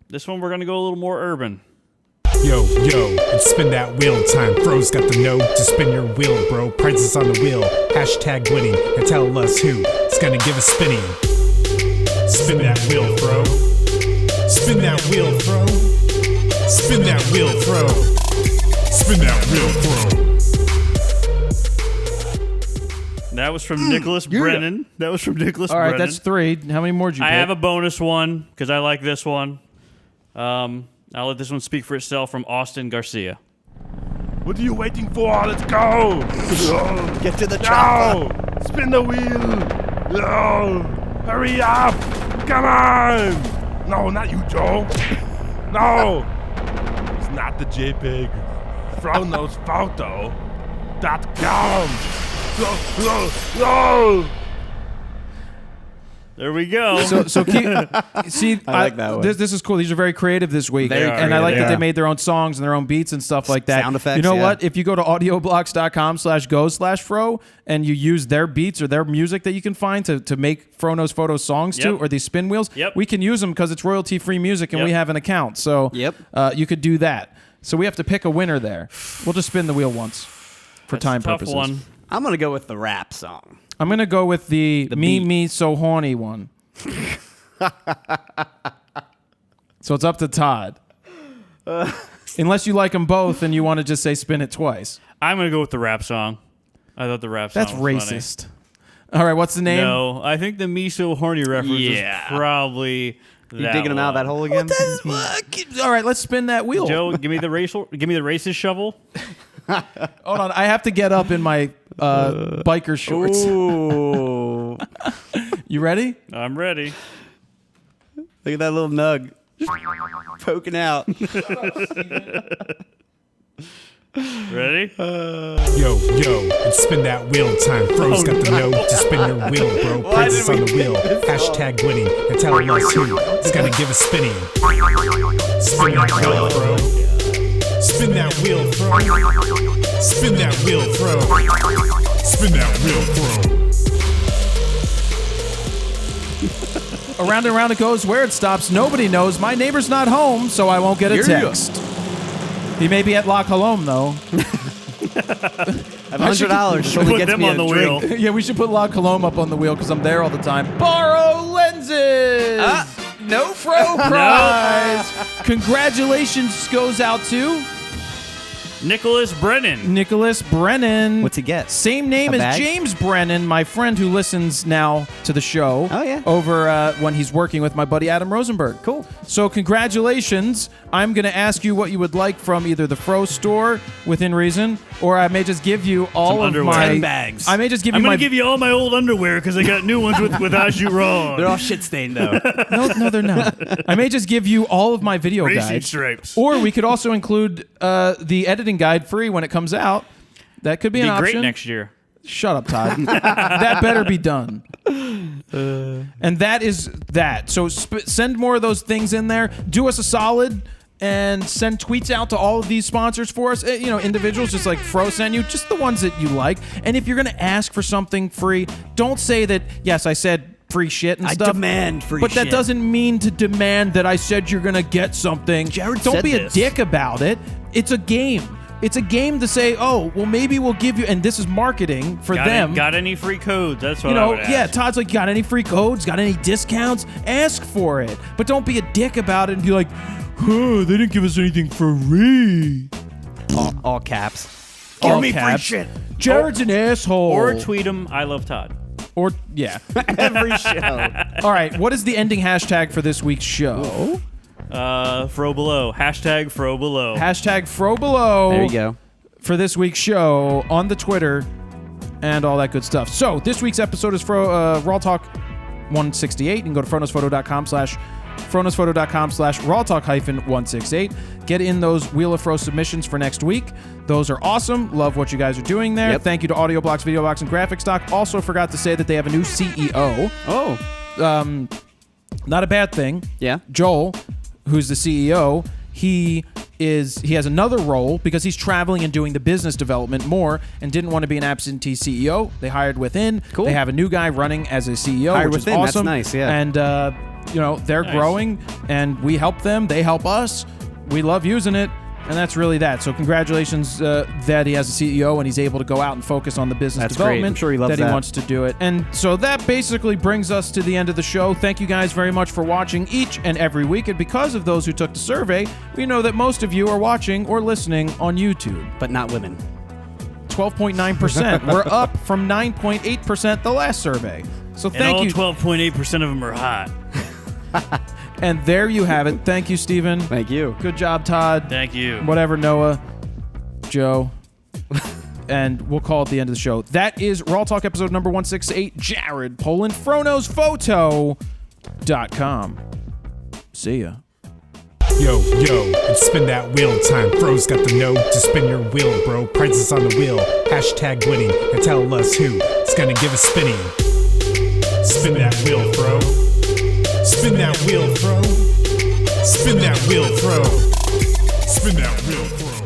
This one we're going to go a little more urban. Yo, it's spin that wheel time. Fro's got the know to spin your wheel, bro. Prices on the wheel. Hashtag winning. And tell us who is gonna give us spinning. Spin that wheel, Fro. Spin that wheel, Fro. Spin that wheel, Fro. Spin that wheel, Fro. That was from Nicholas Brennan. That was from Nicholas All right, Brennan. that's 3. How many more did you I pick? have a bonus one because I like this one. I'll let this one speak for itself from Austin Garcia. What are you waiting for? Let's go! Get to the No! Spin the wheel! No! Hurry up! Come on! No, not you, Joe! No! It's not the JPEG. FroKnowsPhoto.com! No! There we go. So keep, see, I like that one. This is cool. These are very creative this week, Very and I like creative, that they yeah. made their own songs and their own beats and stuff like that. Sound effects, You know yeah. what? If you go to audioblocks.com/go/fro and you use their beats or their music that you can find to make FroKnowsPhoto songs to, Yep. or these spin wheels, Yep. we can use them because it's royalty-free music and Yep. we have an account. So Yep. you could do that. So we have to pick a winner there. We'll just spin the wheel once for That's a time tough purposes. one. I'm gonna go with the rap song. I'm gonna go with the me beat. me so horny one. So it's up to Todd. Unless you like them both and you want to just say spin it twice. I'm going to go with the rap song. I thought the rap song That's was racist. All right, what's the funny. name? No, I think the Me So Horny reference Yeah. is probably You digging him out of that hole again? All right, let's spin that wheel. Joe, give me the racist shovel. Hold on, I have to get up in my biker shorts. Ooh. You ready? I'm ready. Look at that little nug. Poking out. Ready? Yo, it's spin that wheel time. Fro's got the know to spin your wheel, bro. Prices on the wheel. Hashtag winning. And tell us who is gonna give us spinning. Spin that wheel, Fro. Spin that wheel, Fro. Spin that wheel, Fro. Spin that wheel, Fro. Around and around it goes. Where it stops, nobody knows. My neighbor's not home, so I won't get a text. He may be at La Colombe, though. $100 only Put gets them me on a the drink. wheel. Yeah, we should put La Colombe up on the wheel because I'm there all the time. Borrow lenses! No Fro prize! Congratulations goes out to Nicholas Brennan. Nicholas Brennan. What's he get? Same name A as bag? James Brennan, my friend who listens now to the show. Oh, yeah. Over when he's working with my buddy Adam Rosenberg. Cool. So congratulations. I'm going to ask you what you would like from either the Fro store within reason, or I may just give you all Some of underwear. my 10 bags. I may just give I'm you going my to give you all my old underwear because I got new ones with As You Wrong. They're all shit stained though. No, they're not. I may just give you all of my video Racing guides. stripes. Or we could also include the editing guide free when it comes out. That could be an Be option. great next year. Shut up, Todd. That better be done. And that is that. So send more of those things in there. Do us a solid and send tweets out to all of these sponsors for us. You know, individuals, just like Fro sent you, just the ones that you like. And if you're going to ask for something free, don't say that, yes, I said free shit and I stuff. demand free But that shit. doesn't mean to demand that I said you're going to get something. Jared Don't said be this. a dick about it. It's a game. It's a game to say, oh, well, maybe we'll give you, and this is marketing for them. Got any free codes? That's what You I know, would ask. yeah, Todd's like, got any free codes? Got any discounts? Ask for it. But don't be a dick about it and be like, they didn't give us anything for free. All caps. All me free caps. shit. Jared's an asshole. Or tweet them, I love Todd. Or, yeah. Every show. All right, what is the ending hashtag for this week's show? Fro Below. Hashtag Fro Below. Hashtag Frobelow. There you go. For this week's show on the Twitter and all that good stuff. So this week's episode is RAWtalk 168. You can go to FroKnowsPhoto.com/RAWtalk-168. Get in those Wheel of Fro submissions for next week. Those are awesome. Love what you guys are doing there. Yep. Thank you to Audio Blocks, Video Blocks, and Graphic Stock. Also forgot to say that they have a new CEO. Oh. Not a bad thing. Yeah. Joel, who's the CEO, he has another role because he's traveling and doing the business development more and didn't want to be an absentee CEO. They hired within. Cool. They have a new guy running as a CEO, Hired which within, is that's awesome. nice, yeah. And you know, they're growing and we help them. They help us. We love using it. And that's really that. So congratulations that he has a CEO and he's able to go out and focus on the business That's great. development I'm sure he loves that he that. wants to do it. And so that basically brings us to the end of the show. Thank you guys very much for watching each and every week. And because of those who took the survey, we know that most of you are watching or listening on YouTube. But not women. 12.9%. We're up from 9.8% the last survey. So And thank all you. 12.8% of them are hot. And there you have it. Thank you, Steven. Thank you. Good job, Todd. Thank you. Whatever, Noah, Joe. And we'll call it the end of the show. That is RAWtalk episode number 168. Jared Poland, FroKnowsPhoto.com. See ya. Yo, it's spin that wheel time. Fro's got the know to spin your wheel, bro. Prices on the wheel. Hashtag winning. And tell us who's gonna give us spinning. Spin that wheel, Fro. Spin that wheel, Fro. Spin that wheel, Fro. Spin that wheel, Fro.